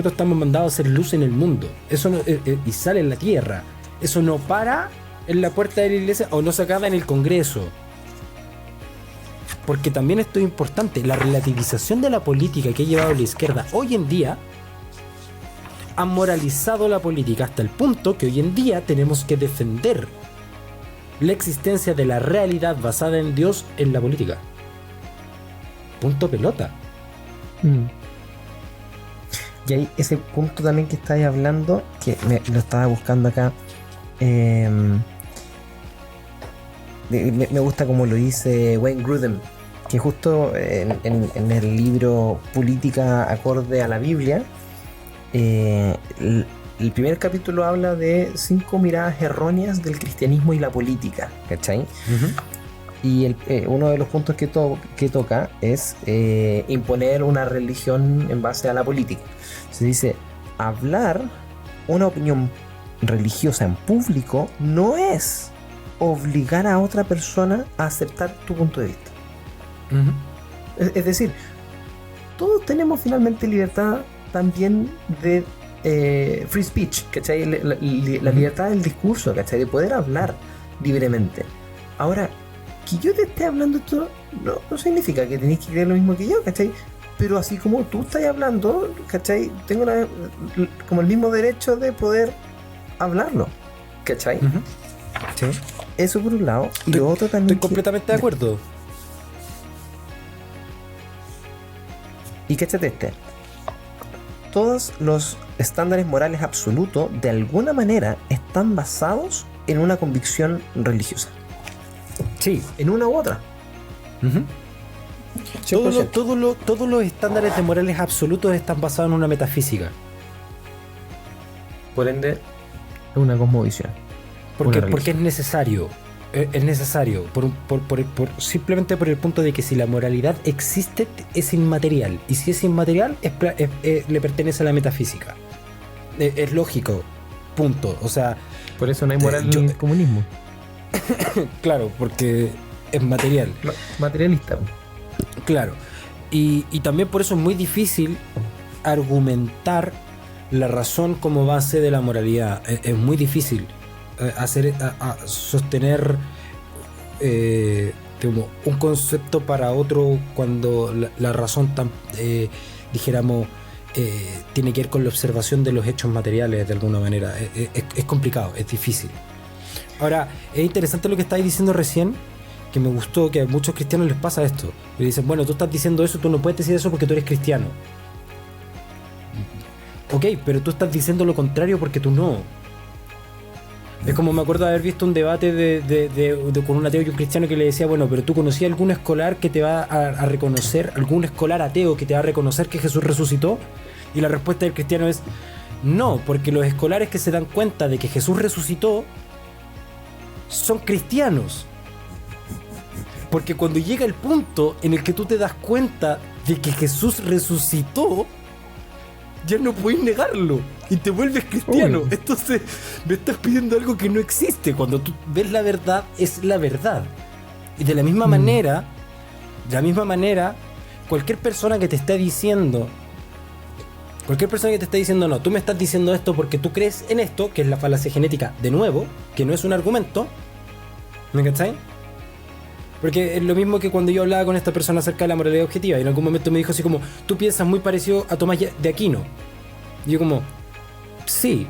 estamos mandados a hacer luz en el mundo. Eso no, y sale en la tierra. Eso no para en la puerta de la iglesia o no se acaba en el Congreso. Porque también esto es importante. La relativización de la política que ha llevado la izquierda hoy en día ha moralizado la política hasta el punto que hoy en día tenemos que defender la existencia de la realidad basada en Dios en la política. Punto pelota. Y hay ese punto también que estáis hablando, que lo estaba buscando acá. Me gusta como lo dice Wayne Grudem, que justo en el libro Política acorde a la Biblia, el primer capítulo habla de 5 miradas erróneas del cristianismo y la política, ¿cachai? Y uno de los puntos que toca es imponer una religión en base a la política. Se dice, hablar una opinión religiosa en público no es obligar a otra persona a aceptar tu punto de vista. Es decir, todos tenemos finalmente libertad también de free speech, ¿cachai? La libertad del discurso, ¿cachai? De poder hablar libremente. Ahora, que yo te esté hablando esto no significa que tenéis que creer lo mismo que yo, ¿cachai? Pero así como tú estás hablando, ¿cachai? Tengo como el mismo derecho de poder hablarlo, ¿cachai? Sí. Eso por un lado. Y lo otro también. Estoy completamente de acuerdo. Y cáchate todos los estándares morales absolutos de alguna manera están basados en una convicción religiosa. Sí. En una u otra. Todos los estándares de morales absolutos están basados en una metafísica. Por ende, es una cosmovisión. Porque es necesario. Es necesario. Simplemente por el punto de que si la moralidad existe, es inmaterial. Y si es inmaterial, le pertenece a la metafísica. Es lógico. Punto. O sea. Por eso no hay moral en el comunismo. Claro, porque es material. Materialista. Claro. Y también por eso es muy difícil argumentar la razón como base de la moralidad. Es muy difícil sostener como un concepto para otro cuando la razón dijéramos tiene que ver con la observación de los hechos materiales de alguna manera. Es complicado, es difícil. Ahora, es interesante lo que estáis diciendo recién, que me gustó, que a muchos cristianos les pasa esto. Le dicen, bueno, tú estás diciendo eso, tú no puedes decir eso porque tú eres cristiano. Ok, pero tú estás diciendo lo contrario porque tú no. Es como me acuerdo de haber visto un debate con un ateo y un cristiano que le decía, bueno, pero tú conocías algún escolar que te va a reconocer, algún escolar ateo que te va a reconocer que Jesús resucitó, y la respuesta del cristiano es no, porque los escolares que se dan cuenta de que Jesús resucitó son cristianos. Porque cuando llega el punto en el que tú te das cuenta de que Jesús resucitó, ya no puedes negarlo y te vuelves cristiano. Uy. Entonces me estás pidiendo algo que no existe. Cuando tú ves la verdad, es la verdad. Y de la misma manera, cualquier persona que te esté diciendo, no, tú me estás diciendo esto porque tú crees en esto, que es la falacia genética, de nuevo, que no es un argumento, ¿me cachai? Porque es lo mismo que cuando yo hablaba con esta persona acerca de la moralidad objetiva, y en algún momento me dijo así como, tú piensas muy parecido a Tomás de Aquino. Y yo como, sí.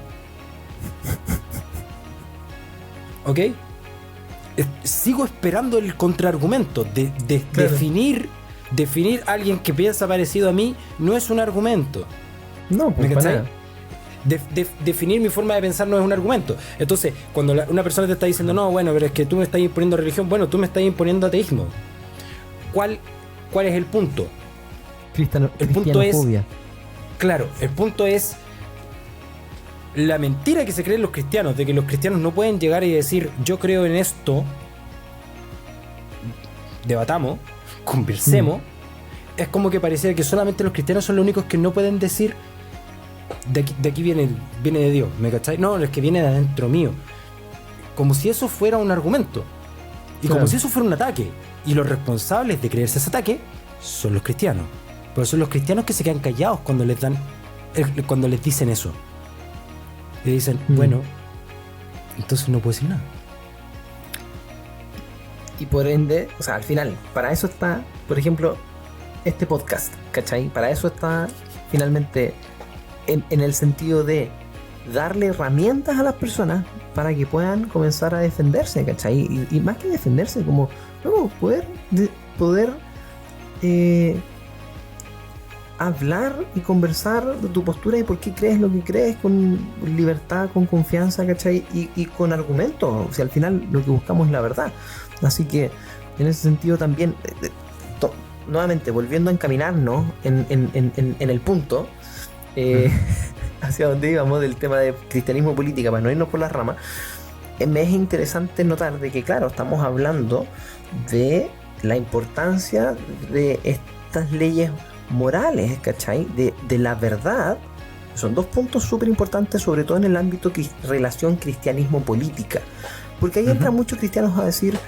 ¿Ok? Sigo esperando el contraargumento. Claro. Definir a alguien que piensa parecido a mí no es un argumento. No, pues para nada. Definir mi forma de pensar no es un argumento. Entonces, cuando una persona te está diciendo, no, bueno, pero es que tú me estás imponiendo religión, bueno, tú me estás imponiendo ateísmo. ¿Cuál es el punto? El punto es, claro, el punto es la mentira que se creen los cristianos, de que los cristianos no pueden llegar y decir, yo creo en esto, debatamos, conversemos, es como que pareciera que solamente los cristianos son los únicos que no pueden decir, de aquí viene de Dios, ¿me cachai? No, es que viene de adentro mío. Como si eso fuera un argumento. Y como si eso fuera un ataque. Y los responsables de creerse ese ataque son los cristianos. Pero son los cristianos que se quedan callados cuando les dicen eso. Y dicen, bueno, entonces no puedo decir nada. Y por ende, o sea, al final, para eso está, por ejemplo, este podcast, ¿cachai? Para eso está finalmente en el sentido de darle herramientas a las personas para que puedan comenzar a defenderse, ¿cachai? Y más que defenderse, como luego poder hablar y conversar de tu postura y por qué crees lo que crees con libertad, con confianza, ¿cachai? Y con argumentos. O sea, al final lo que buscamos es la verdad. Así que en ese sentido también, nuevamente volviendo a encaminarnos en el punto hacia donde íbamos del tema de cristianismo política, para no irnos por las ramas, me es interesante notar de que, claro, estamos hablando de la importancia de estas leyes morales, ¿cachai? De la verdad. Son dos puntos súper importantes, sobre todo en el ámbito relación cristianismo-política, porque ahí entran muchos cristianos a decir,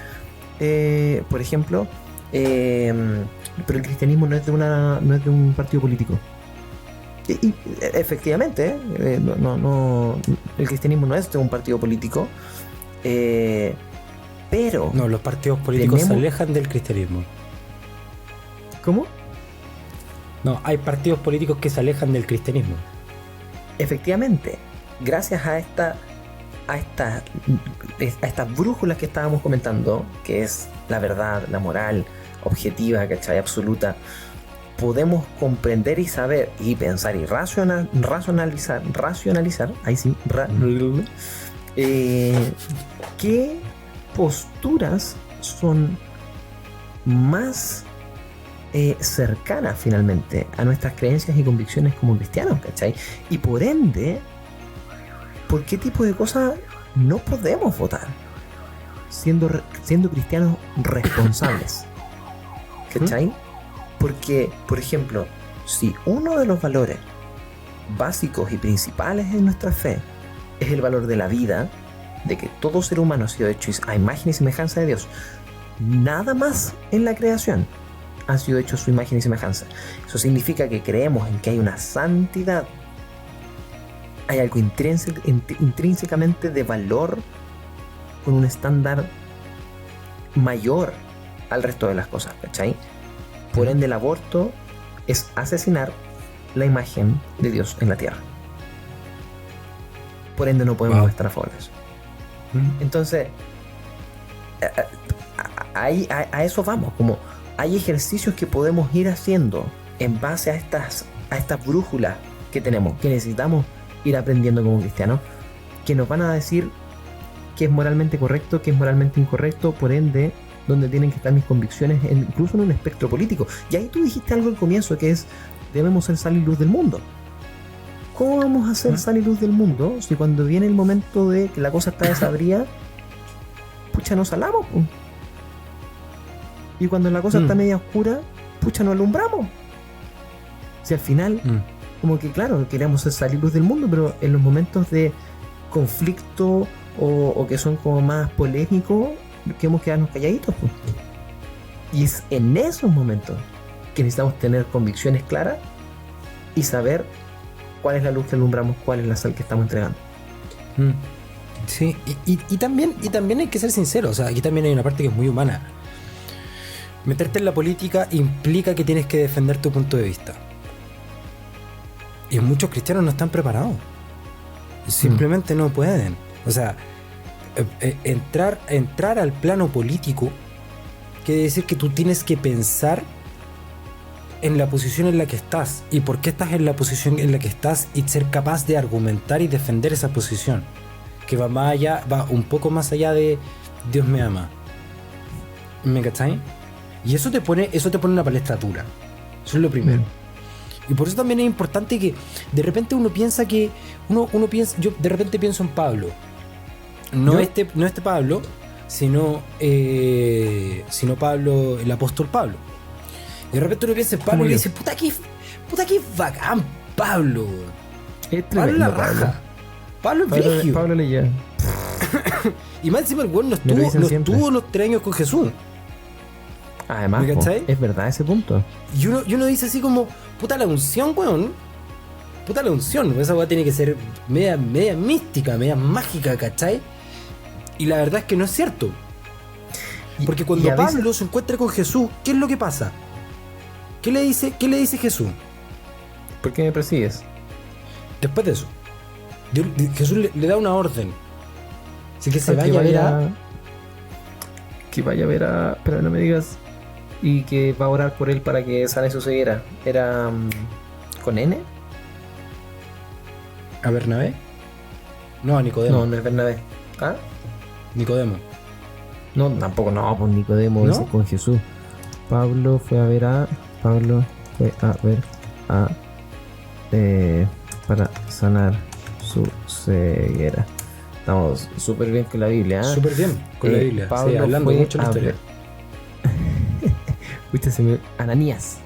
por ejemplo, pero el cristianismo no es de un partido político. Y efectivamente, el cristianismo no es de un partido político, pero no, los partidos políticos se alejan del cristianismo. ¿Cómo? No, hay partidos políticos que se alejan del cristianismo. Efectivamente, gracias a estas brújulas que estábamos comentando, que es la verdad, la moral objetiva, ¿cachai? Absoluta, podemos comprender y saber y pensar y racionalizar, ahí sí, qué posturas son más cercanas finalmente a nuestras creencias y convicciones como cristianos, ¿cachai? Y por ende, ¿por qué tipo de cosas no podemos votar siendo cristianos responsables? ¿Cachai? Porque, por ejemplo, si uno de los valores básicos y principales en nuestra fe es el valor de la vida, de que todo ser humano ha sido hecho a imagen y semejanza de Dios, nada más en la creación ha sido hecho a su imagen y semejanza. Eso significa que creemos en que hay una santidad, hay algo intrínsecamente de valor con un estándar mayor al resto de las cosas, ¿cachai? Por ende, el aborto es asesinar la imagen de Dios en la tierra. Por ende, no podemos estar a favor de eso. Entonces, a eso vamos. Como hay ejercicios que podemos ir haciendo en base a estas brújulas que tenemos, que necesitamos ir aprendiendo como cristianos, que nos van a decir qué es moralmente correcto, qué es moralmente incorrecto, por ende, donde tienen que estar mis convicciones, incluso en un espectro político. Y ahí tú dijiste algo al comienzo, que es, debemos ser sal y luz del mundo. ¿Cómo vamos a ser sal y luz del mundo si cuando viene el momento de que la cosa está desabrida, pucha, nos salamos? Y cuando la cosa está media oscura, pucha, nos alumbramos. Si al final, como que claro, queremos ser sal y luz del mundo, pero en los momentos de conflicto o que son como más polémicos, queremos quedarnos calladitos, pues. Y es en esos momentos que necesitamos tener convicciones claras y saber cuál es la luz que alumbramos, cuál es la sal que estamos entregando. Sí, y también hay que ser sinceros. O sea, aquí también hay una parte que es muy humana. Meterte en la política implica que tienes que defender tu punto de vista. Y muchos cristianos no están preparados. Simplemente no pueden. O sea, entrar al plano político quiere decir que tú tienes que pensar en la posición en la que estás y por qué estás en la posición en la que estás y ser capaz de argumentar y defender esa posición, que va más allá, va un poco más allá de Dios me ama. ¿Me cachai? Y eso te pone una palestra dura. Eso es lo primero. Y por eso también es importante que de repente uno piensa que uno piensa, yo de repente pienso en Pablo, no este Pablo, sino Pablo, el apóstol Pablo. Y de repente uno piensa en Pablo y le dice, puta que bacán Pablo. Es Pablo la tremendo, raja. Pablo es brígido. Pablo le lleva. Y más encima el weón no Me lo dicen siempre. estuvo los 3 años con Jesús. Además, ¿Me cachai? es verdad ese punto. Y uno dice así como, puta la unción, weón. Puta la unción. Esa weá tiene que ser media mística, media mágica, ¿cachai? Y la verdad es que no es cierto. Porque cuando Pablo se encuentra con Jesús, ¿qué es lo que pasa? ¿Qué le dice Jesús? ¿Por qué me persigues? Después de eso, Jesús le da una orden. Así que se vaya a ver a... Que vaya a ver a... Pero no me digas... Y que va a orar por él para que sane su ceguera. ¿Era con N? ¿A Bernabé? No, a Nicodemo. No es Bernabé. ¿Ah? Nicodemo. No, tampoco, no, pues Nicodemo, ¿No? ese con Jesús. Pablo fue a ver a... para sanar su ceguera. Estamos súper bien con la Biblia, ¿eh? Súper bien con la Biblia. Pablo sí, hablando fue mucho de la a historia. ver. Ananías.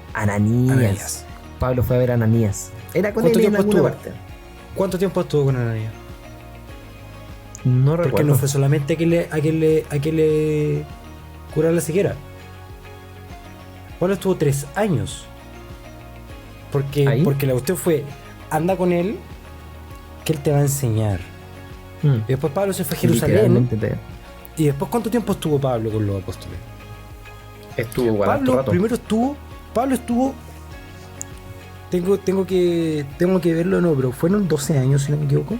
Pablo fue a ver a Ananías. Era con él en alguna parte. ¿Cuánto tiempo estuvo con Ananías? No Porque recuerdo. no fue solamente a que le curar la ceguera. Pablo estuvo 3 años. Porque la cuestión fue, anda con él, que él te va a enseñar. Y después Pablo se fue a Jerusalén. ¿Y después cuánto tiempo estuvo Pablo con los apóstoles? Estuvo igual. Pablo estuvo. Tengo que verlo, no, pero fueron 12 años, si no me equivoco.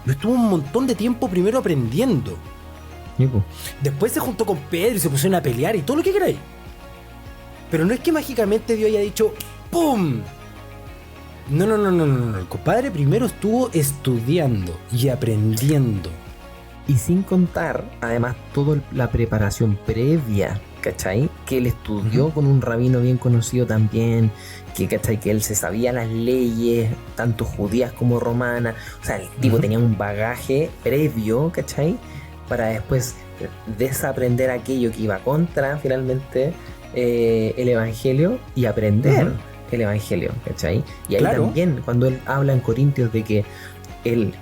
Estuvo un montón de tiempo primero aprendiendo. Después se juntó con Pedro y se pusieron a pelear y todo lo que queráis. Pero no es que mágicamente Dios haya dicho ¡pum! No. El compadre primero estuvo estudiando y aprendiendo. Y sin contar, además, toda la preparación previa, ¿cachai? Que él estudió con un rabino bien conocido también, ¿cachai? Que él se sabía las leyes, tanto judías como romanas. O sea, el tipo tenía un bagaje previo, ¿cachai? Para después desaprender aquello que iba contra, finalmente, el evangelio y aprender el evangelio, ¿cachai? Y ahí también, cuando él habla en Corintios de que él,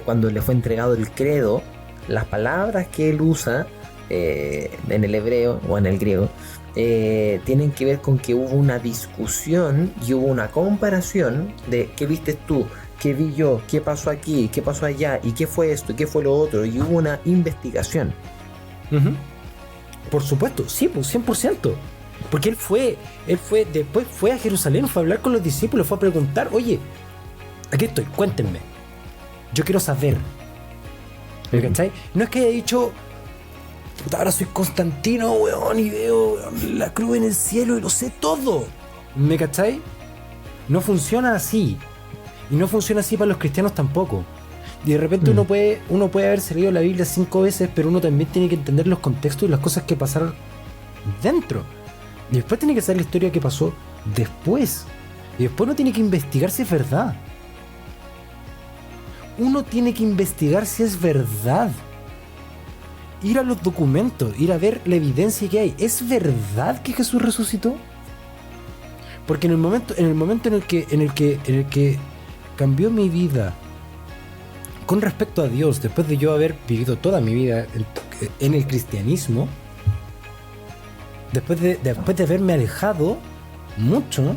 cuando le fue entregado el credo, las palabras que él usa en el hebreo o en el griego tienen que ver con que hubo una discusión y hubo una comparación de qué viste tú, qué vi yo, qué pasó aquí, qué pasó allá, y qué fue esto y qué fue lo otro, y hubo una investigación. Por supuesto, sí, pues 100%. Porque después fue a Jerusalén, fue a hablar con los discípulos, fue a preguntar, oye, aquí estoy, cuéntenme, yo quiero saber. ¿Me cachai? No es que haya dicho, puta, ahora soy Constantino, weón, y veo la cruz en el cielo y lo sé todo. ¿Me cachai? No funciona así. Y no funciona así para los cristianos tampoco. Y de repente uno puede haberse leído la Biblia 5 veces, pero uno también tiene que entender los contextos y las cosas que pasaron dentro. Y después tiene que saber la historia que pasó después. Y después uno tiene que investigar si es verdad. Uno tiene que investigar si es verdad. Ir a los documentos, ir a ver la evidencia que hay. ¿Es verdad que Jesús resucitó? Porque en el momento en el que cambió mi vida con respecto a Dios, después de yo haber vivido toda mi vida en el cristianismo, después de haberme alejado mucho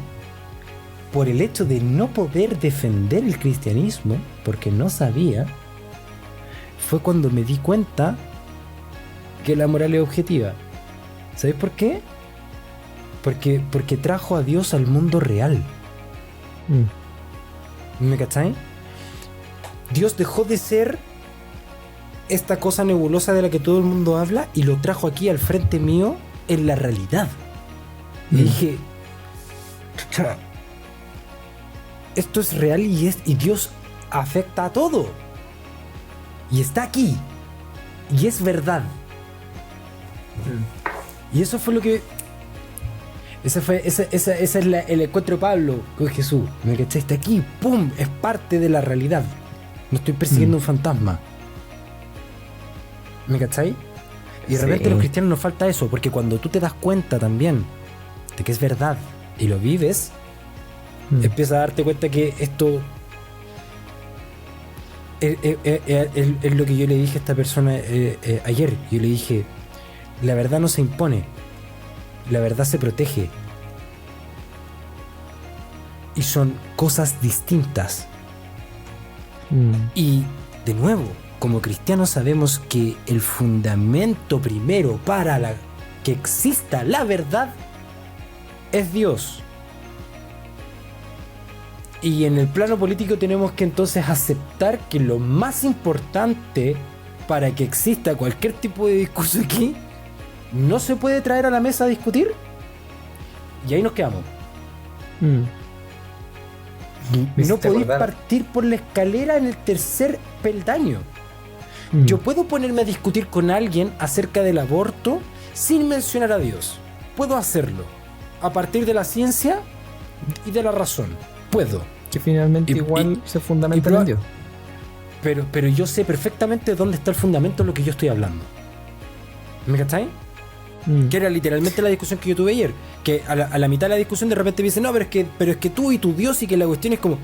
por el hecho de no poder defender el cristianismo, porque no sabía, fue cuando me di cuenta que la moral es objetiva. ¿Sabéis por qué? Porque trajo a Dios al mundo real. ¿Me cachai? Dios dejó de ser esta cosa nebulosa de la que todo el mundo habla y lo trajo aquí al frente mío en la realidad. Y dije, esto es real y Dios afecta a todo. Y está aquí. Y es verdad. Y eso fue lo que Ese es el encuentro de Pablo con Jesús. ¿Me cachai? Está aquí, ¡pum! Es parte de la realidad. No estoy persiguiendo un fantasma. ¿Me cachai? Y de repente a los cristianos nos falta eso, porque cuando tú te das cuenta también de que es verdad y lo vives, empiezas a darte cuenta que esto es lo que yo le dije a esta persona ayer. Yo le dije, la verdad no se impone, la verdad se protege. Y son cosas distintas. Y de nuevo, como cristianos sabemos que el fundamento primero para que exista la verdad es Dios. Y en el plano político tenemos que entonces aceptar que lo más importante para que exista cualquier tipo de discurso aquí no se puede traer a la mesa a discutir. Y ahí nos quedamos. No podéis partir por la escalera en el tercer peldaño. Yo puedo ponerme a discutir con alguien acerca del aborto sin mencionar a Dios. Puedo hacerlo a partir de la ciencia y de la razón. Puedo. Que finalmente igual se fundamenta en Dios. Pero yo sé perfectamente dónde está el fundamento de lo que yo estoy hablando. ¿Me cachai? Que era literalmente la discusión que yo tuve ayer. Que a la mitad de la discusión de repente me dicen, no, pero es que tú y tu Dios, y que la cuestión es como...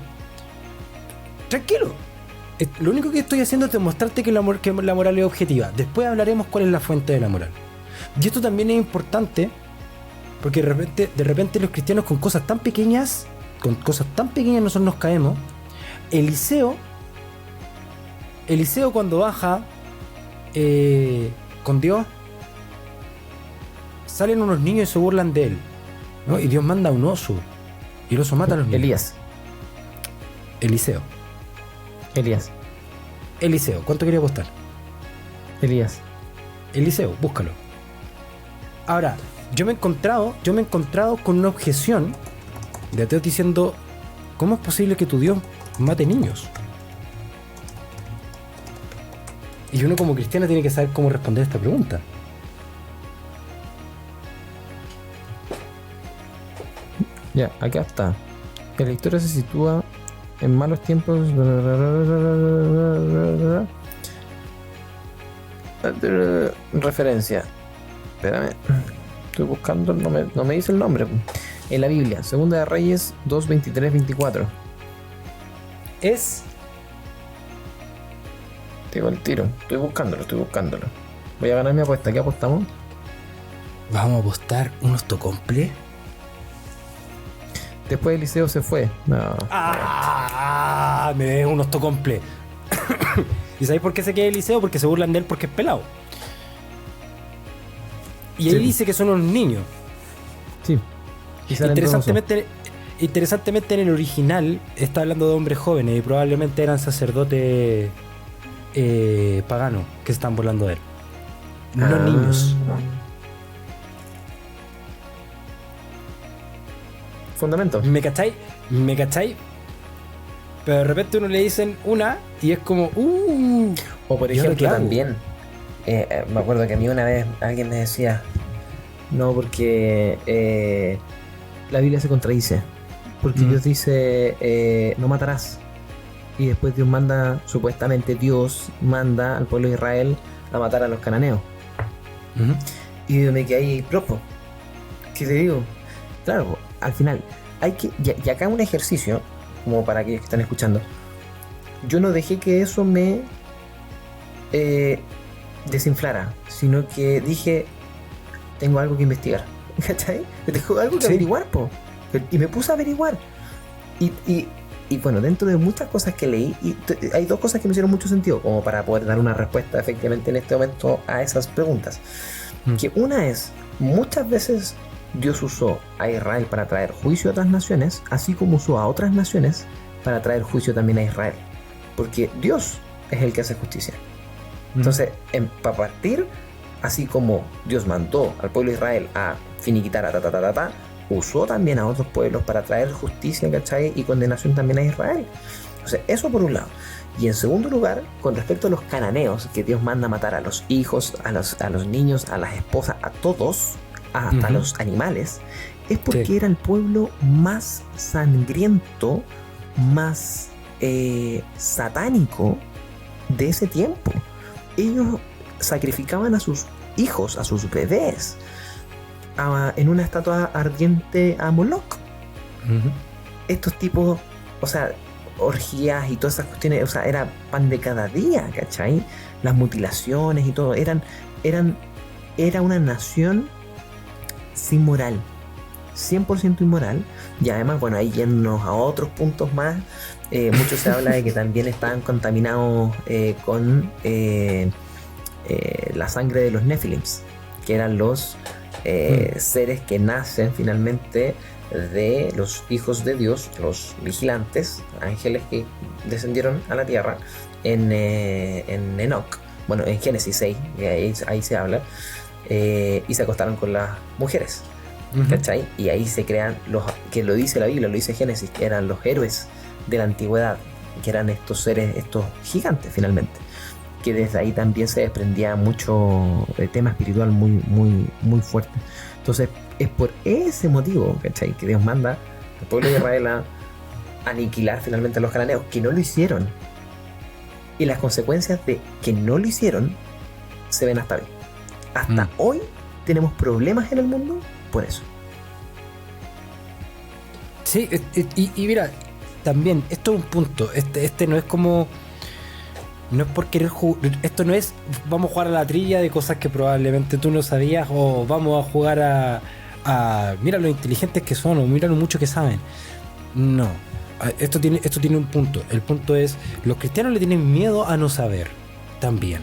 Tranquilo. Lo único que estoy haciendo es demostrarte que la moral es objetiva. Después hablaremos cuál es la fuente de la moral. Y esto también es importante, porque de repente los cristianos con cosas tan pequeñas nosotros nos caemos. Eliseo cuando baja con Dios, salen unos niños y se burlan de él, ¿no? Y Dios manda un oso y el oso mata a los niños. Eliseo, ¿cuánto quería apostar? Eliseo, búscalo. Ahora, yo me he encontrado con una objeción de ateos diciendo, ¿cómo es posible que tu Dios mate niños? Y uno como cristiano tiene que saber cómo responder a esta pregunta. Ya, acá está. Que la historia se sitúa en malos tiempos. Referencia. Espérame. Estoy buscando, no me dice el nombre. En la Biblia, Segunda de Reyes 2, 23, 24. Es... Tengo el tiro. Estoy buscándolo. Voy a ganar mi apuesta. ¿Qué apostamos? Vamos a apostar unos tocomple. Después Eliseo se fue. No. Me ves unos tocomple. ¿Y sabéis por qué se queda Eliseo? Porque se burlan de él porque es pelado. Y ahí dice que son unos niños. Sí. Interesantemente en el original está hablando de hombres jóvenes y probablemente eran sacerdotes paganos que se están burlando de él. No niños. Fundamento. ¿Me cachai? Pero de repente uno le dicen una y es como O por ejemplo también me acuerdo que a mí una vez alguien me decía, no, porque la Biblia se contradice, porque Dios dice no matarás, y después supuestamente Dios manda al pueblo de Israel a matar a los cananeos. Y yo me quedé ahí propo. ¿Qué te digo? Claro, al final hay que, y acá un ejercicio como para aquellos que están escuchando, yo no dejé que eso me desinflara, sino que dije, tengo algo que investigar, ¿cachai? Tengo algo que averiguar, y me puse a averiguar, y bueno, dentro de muchas cosas que leí, hay dos cosas que me hicieron mucho sentido como para poder dar una respuesta efectivamente en este momento a esas preguntas. Que una es, muchas veces Dios usó a Israel para traer juicio a otras naciones, así como usó a otras naciones para traer juicio también a Israel, porque Dios es el que hace justicia. Entonces, para partir, así como Dios mandó al pueblo de Israel a finiquitar a usó también a otros pueblos para traer justicia, ¿cachai? Y condenación también a Israel. Entonces, eso por un lado. Y en segundo lugar, con respecto a los cananeos, que Dios manda a matar a los hijos, a los niños, a las esposas, a todos, hasta los animales, es porque Sí. era el pueblo más sangriento, más satánico de ese tiempo. Ellos sacrificaban a sus hijos, a sus bebés, en una estatua ardiente a Moloch. Ujú. Estos tipos, o sea, orgías y todas esas cuestiones, o sea, era pan de cada día, ¿cachai? Las mutilaciones y todo, era una nación sin moral, 100% inmoral. Y además, bueno, ahí yéndonos a otros puntos más, mucho se habla de que también estaban contaminados con la sangre de los Nephilims, que eran los seres que nacen finalmente de los hijos de Dios, los vigilantes, ángeles que descendieron a la tierra en Enoch, bueno, en Génesis 6, ahí se habla, y se acostaron con las mujeres, ¿cachai? Y ahí se crean los, que lo dice la Biblia, lo dice Génesis, que eran los héroes de la antigüedad, que eran estos seres, estos gigantes finalmente, que desde ahí también se desprendía mucho tema espiritual muy fuerte. Entonces es por ese motivo, ¿cachai?, que Dios manda al pueblo de Israel a aniquilar finalmente a los cananeos, que no lo hicieron, y las consecuencias de que no lo hicieron se ven hasta hoy. Hasta hoy tenemos problemas en el mundo por eso. Sí, y mira, también, esto es un punto. Este no es como. No es por querer jugar. Esto no es. Vamos a jugar a la trilla de cosas que probablemente tú no sabías. O vamos a jugar a mira lo inteligentes que son. O mira lo mucho que saben. No. Esto tiene un punto. El punto es. Los cristianos le tienen miedo a no saber. También.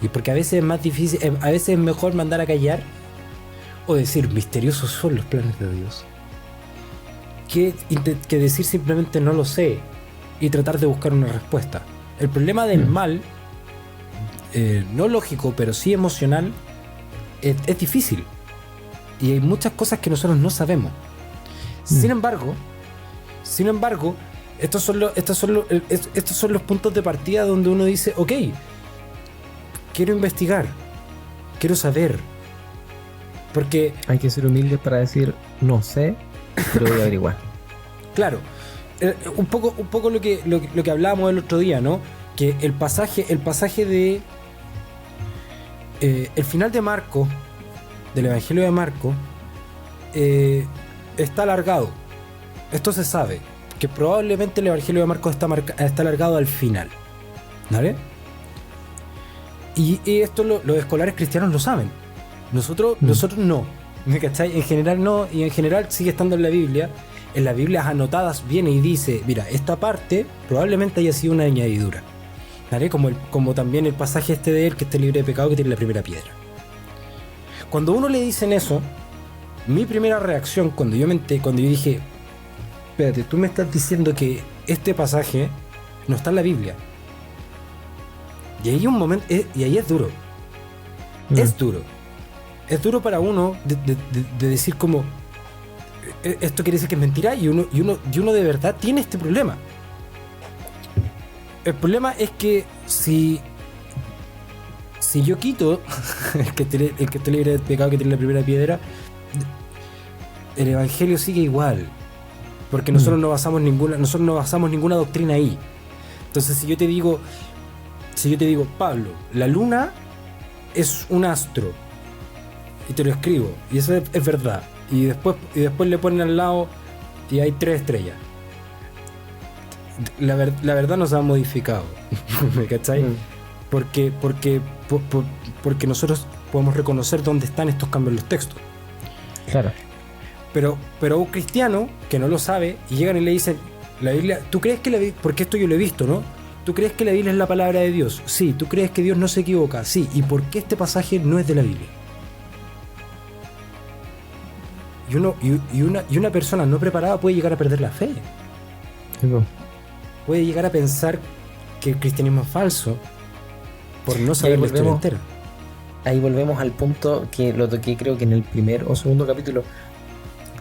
Y porque a veces es más difícil. A veces es mejor mandar a callar. O decir, misteriosos son los planes de Dios. Que decir simplemente no lo sé y tratar de buscar una respuesta. El problema del mal, no lógico, pero sí emocional, es difícil. Y hay muchas cosas que nosotros no sabemos. Sin embargo, estos son los puntos de partida donde uno dice, ok, quiero investigar, quiero saber. Porque hay que ser humilde para decir, no sé, pero voy a averiguar. Claro, un poco lo que hablábamos el otro día, ¿no? Que el pasaje de el final de Marcos, del Evangelio de Marcos, está alargado. Esto se sabe, que probablemente el Evangelio de Marcos está alargado al final, ¿vale? Y esto los escolares cristianos lo saben. Nosotros no, ¿me cachai? En general no, y en general sigue estando en la Biblia. En las Biblias anotadas viene y dice, mira, esta parte probablemente haya sido una añadidura, ¿vale? Como también el pasaje de él que esté libre de pecado, que tiene la primera piedra. Cuando a uno le dicen eso, mi primera reacción cuando yo dije, espérate, tú me estás diciendo que este pasaje no está en la Biblia. Y ahí un momento, y ahí es duro. Es duro. Es duro para uno de decir como, esto quiere decir que es mentira, y uno de verdad tiene este problema. El problema es que si yo quito el que esté libre de pecado, que tiene la primera piedra, el evangelio sigue igual, porque nosotros no basamos ninguna doctrina ahí. Entonces si yo te digo, Pablo, la luna es un astro, y te lo escribo, y eso es verdad, y después le ponen al lado y hay 3 estrellas. La verdad no se ha modificado. ¿Me cachai? Porque nosotros podemos reconocer dónde están estos cambios en los textos. Claro. Pero a un cristiano que no lo sabe y llegan y le dicen, la Biblia, ¿tú crees que la Biblia, porque esto yo lo he visto, ¿no? ¿Tú crees que la Biblia es la palabra de Dios? Sí. ¿Tú crees que Dios no se equivoca? Sí. ¿Y por qué este pasaje no es de la Biblia? Y una persona no preparada puede llegar a perder la fe. Puede llegar a pensar que el cristianismo es falso por no saber la historia entera. Ahí volvemos al punto que lo toqué creo que en el primer o segundo capítulo,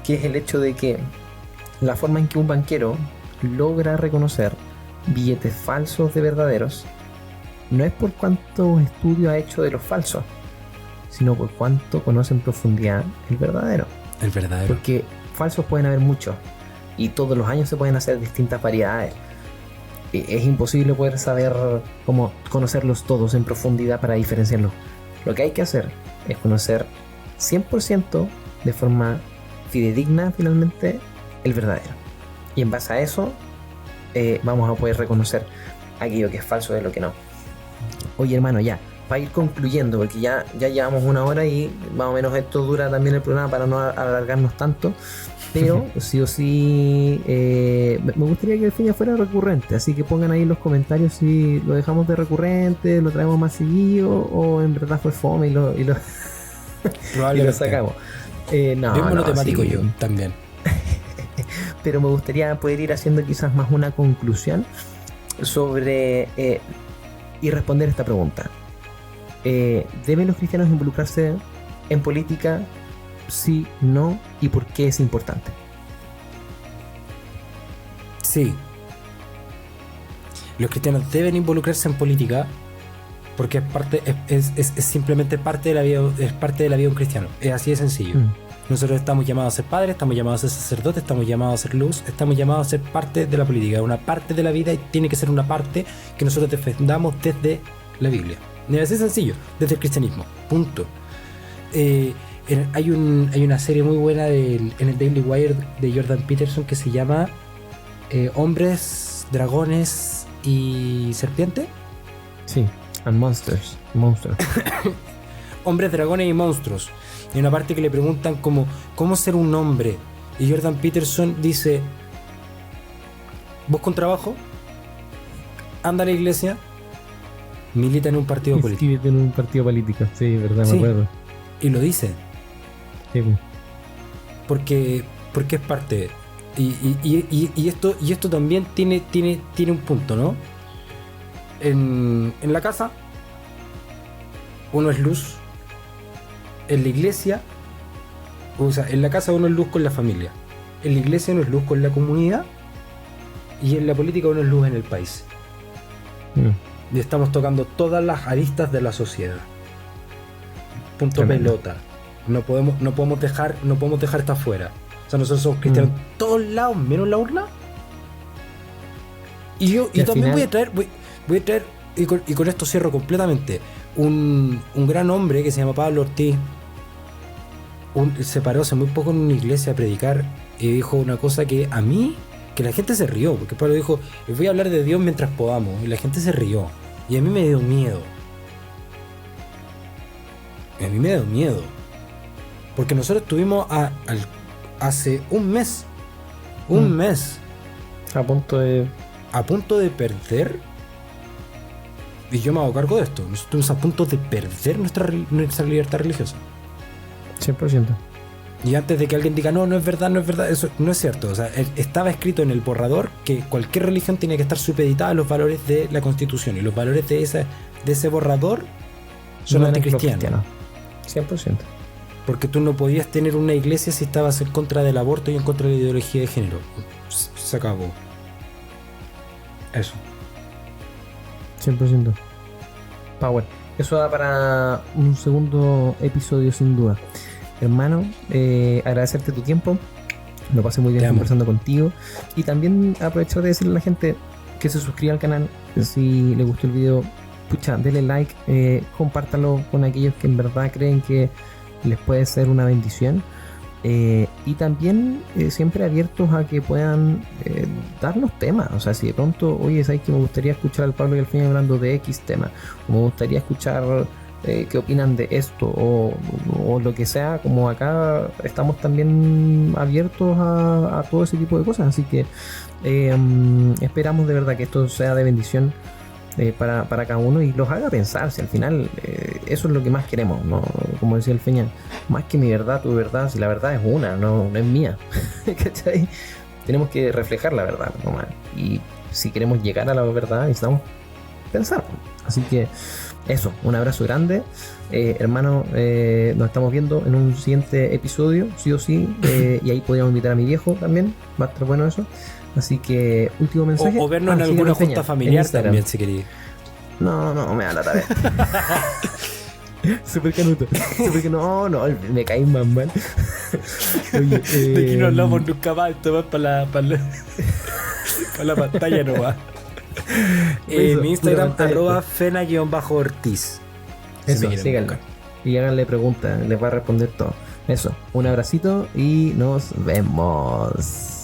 que es el hecho de que la forma en que un banquero logra reconocer billetes falsos de verdaderos no es por cuánto estudio ha hecho de los falsos, sino por cuánto conoce en profundidad el verdadero. El verdadero. Porque falsos pueden haber muchos y todos los años se pueden hacer distintas variedades. Es imposible poder saber cómo conocerlos todos en profundidad para diferenciarlos. Lo que hay que hacer es conocer 100% de forma fidedigna finalmente el verdadero. Y en base a eso vamos a poder reconocer aquello que es falso de lo que no. Oye, hermano, ya, para ir concluyendo, porque ya llevamos 1 hora y más o menos esto dura también el programa para no alargarnos tanto. Pero sí o sí me gustaría que el Feña fuera recurrente, así que pongan ahí en los comentarios si lo dejamos de recurrente, lo traemos más seguido o en verdad fue fome y lo sacamos. No, monotemático sí. yo también. Pero me gustaría poder ir haciendo quizás más una conclusión sobre y responder esta pregunta. ¿Deben los cristianos involucrarse en política? Sí, no, y por qué es importante. Sí. Los cristianos deben involucrarse en política porque es simplemente parte de la vida, es parte de la vida de un cristiano. Es así de sencillo. Nosotros estamos llamados a ser padres, estamos llamados a ser sacerdotes, estamos llamados a ser luz, estamos llamados a ser parte de la política, una parte de la vida, y tiene que ser una parte que nosotros defendamos desde la Biblia. Es así de sencillo, desde el cristianismo. Punto. Hay una serie muy buena en el Daily Wire de Jordan Peterson que se llama Hombres, Dragones y Serpientes. Sí, and Monsters. Hombres, Dragones y Monstruos. Y una parte que le preguntan ¿cómo ser un hombre? Y Jordan Peterson dice: busca un trabajo, anda a la iglesia, milita en un partido político. Inscríbete en un partido político, sí, verdad, sí, me acuerdo. Y lo dice. Sí. Porque es parte. Y esto también tiene un punto, ¿no? En la casa uno es luz. En la iglesia, o sea, en la casa uno es luz con la familia. En la iglesia uno es luz con la comunidad. Y en la política uno es luz en el país. Y estamos tocando todas las aristas de la sociedad. Punto. Tremendo. Pelota. No podemos dejar esto afuera. O sea, nosotros somos cristianos en todos lados, menos la urna. Y también final... voy a traer y con esto cierro completamente. Un gran hombre que se llama Pablo Ortiz se paró hace muy poco en una iglesia a predicar y dijo una cosa que a mí, que la gente se rió, porque Pablo dijo: voy a hablar de Dios mientras podamos, y la gente se rió, y a mí me dio miedo. Porque nosotros estuvimos hace un mes a punto de perder, y yo me hago cargo de esto. Nosotros estuvimos a punto de perder nuestra libertad religiosa. 100%. Y antes de que alguien diga no es verdad, eso no es cierto. O sea, estaba escrito en el borrador que cualquier religión tenía que estar supeditada a los valores de la Constitución, y los valores de ese borrador son anticristianos. 100%. Porque tú no podías tener una iglesia si estabas en contra del aborto y en contra de la ideología de género. Se acabó. Eso. 100%. Power. Eso da para un segundo episodio sin duda. Hermano, agradecerte tu tiempo. Me pasé muy bien conversando contigo. Y también aprovechar de decirle a la gente que se suscriba al canal. Si les gustó el video, pucha, denle like, compártalo con aquellos que en verdad creen que les puede ser una bendición. Y también siempre abiertos a que puedan darnos temas. O sea, si de pronto, oye, sabes que me gustaría escuchar al Pablo y al Feña hablando de X tema, o me gustaría escuchar qué opinan de esto, o lo que sea, como acá estamos también abiertos a todo ese tipo de cosas. Así que esperamos de verdad que esto sea de bendición para cada uno y los haga pensar. Si al final eso es lo que más queremos, ¿no? Como decía el Feña, más que mi verdad, tu verdad, si la verdad es una, no es mía. ¿Cachai? Tenemos que reflejar la verdad nomás. Y si queremos llegar a la verdad, necesitamos pensar. Así que eso, un abrazo grande, hermano. Nos estamos viendo en un siguiente episodio, sí o sí, y ahí podríamos invitar a mi viejo también, va a estar bueno eso. Así que último mensaje, o vernos en alguna junta familiar también, si queréis. No, me da la tarea. Súper canuto. No, me caí más mal. Oye, De aquí no hablamos nunca más, esto va para la pantalla nomás. Eso, Mi Instagram, pura pantalla. @fena_ortiz. Si me Eso, quieren síganlo. buscar. Y háganle preguntas, les va a responder todo. Eso, un abracito y nos vemos.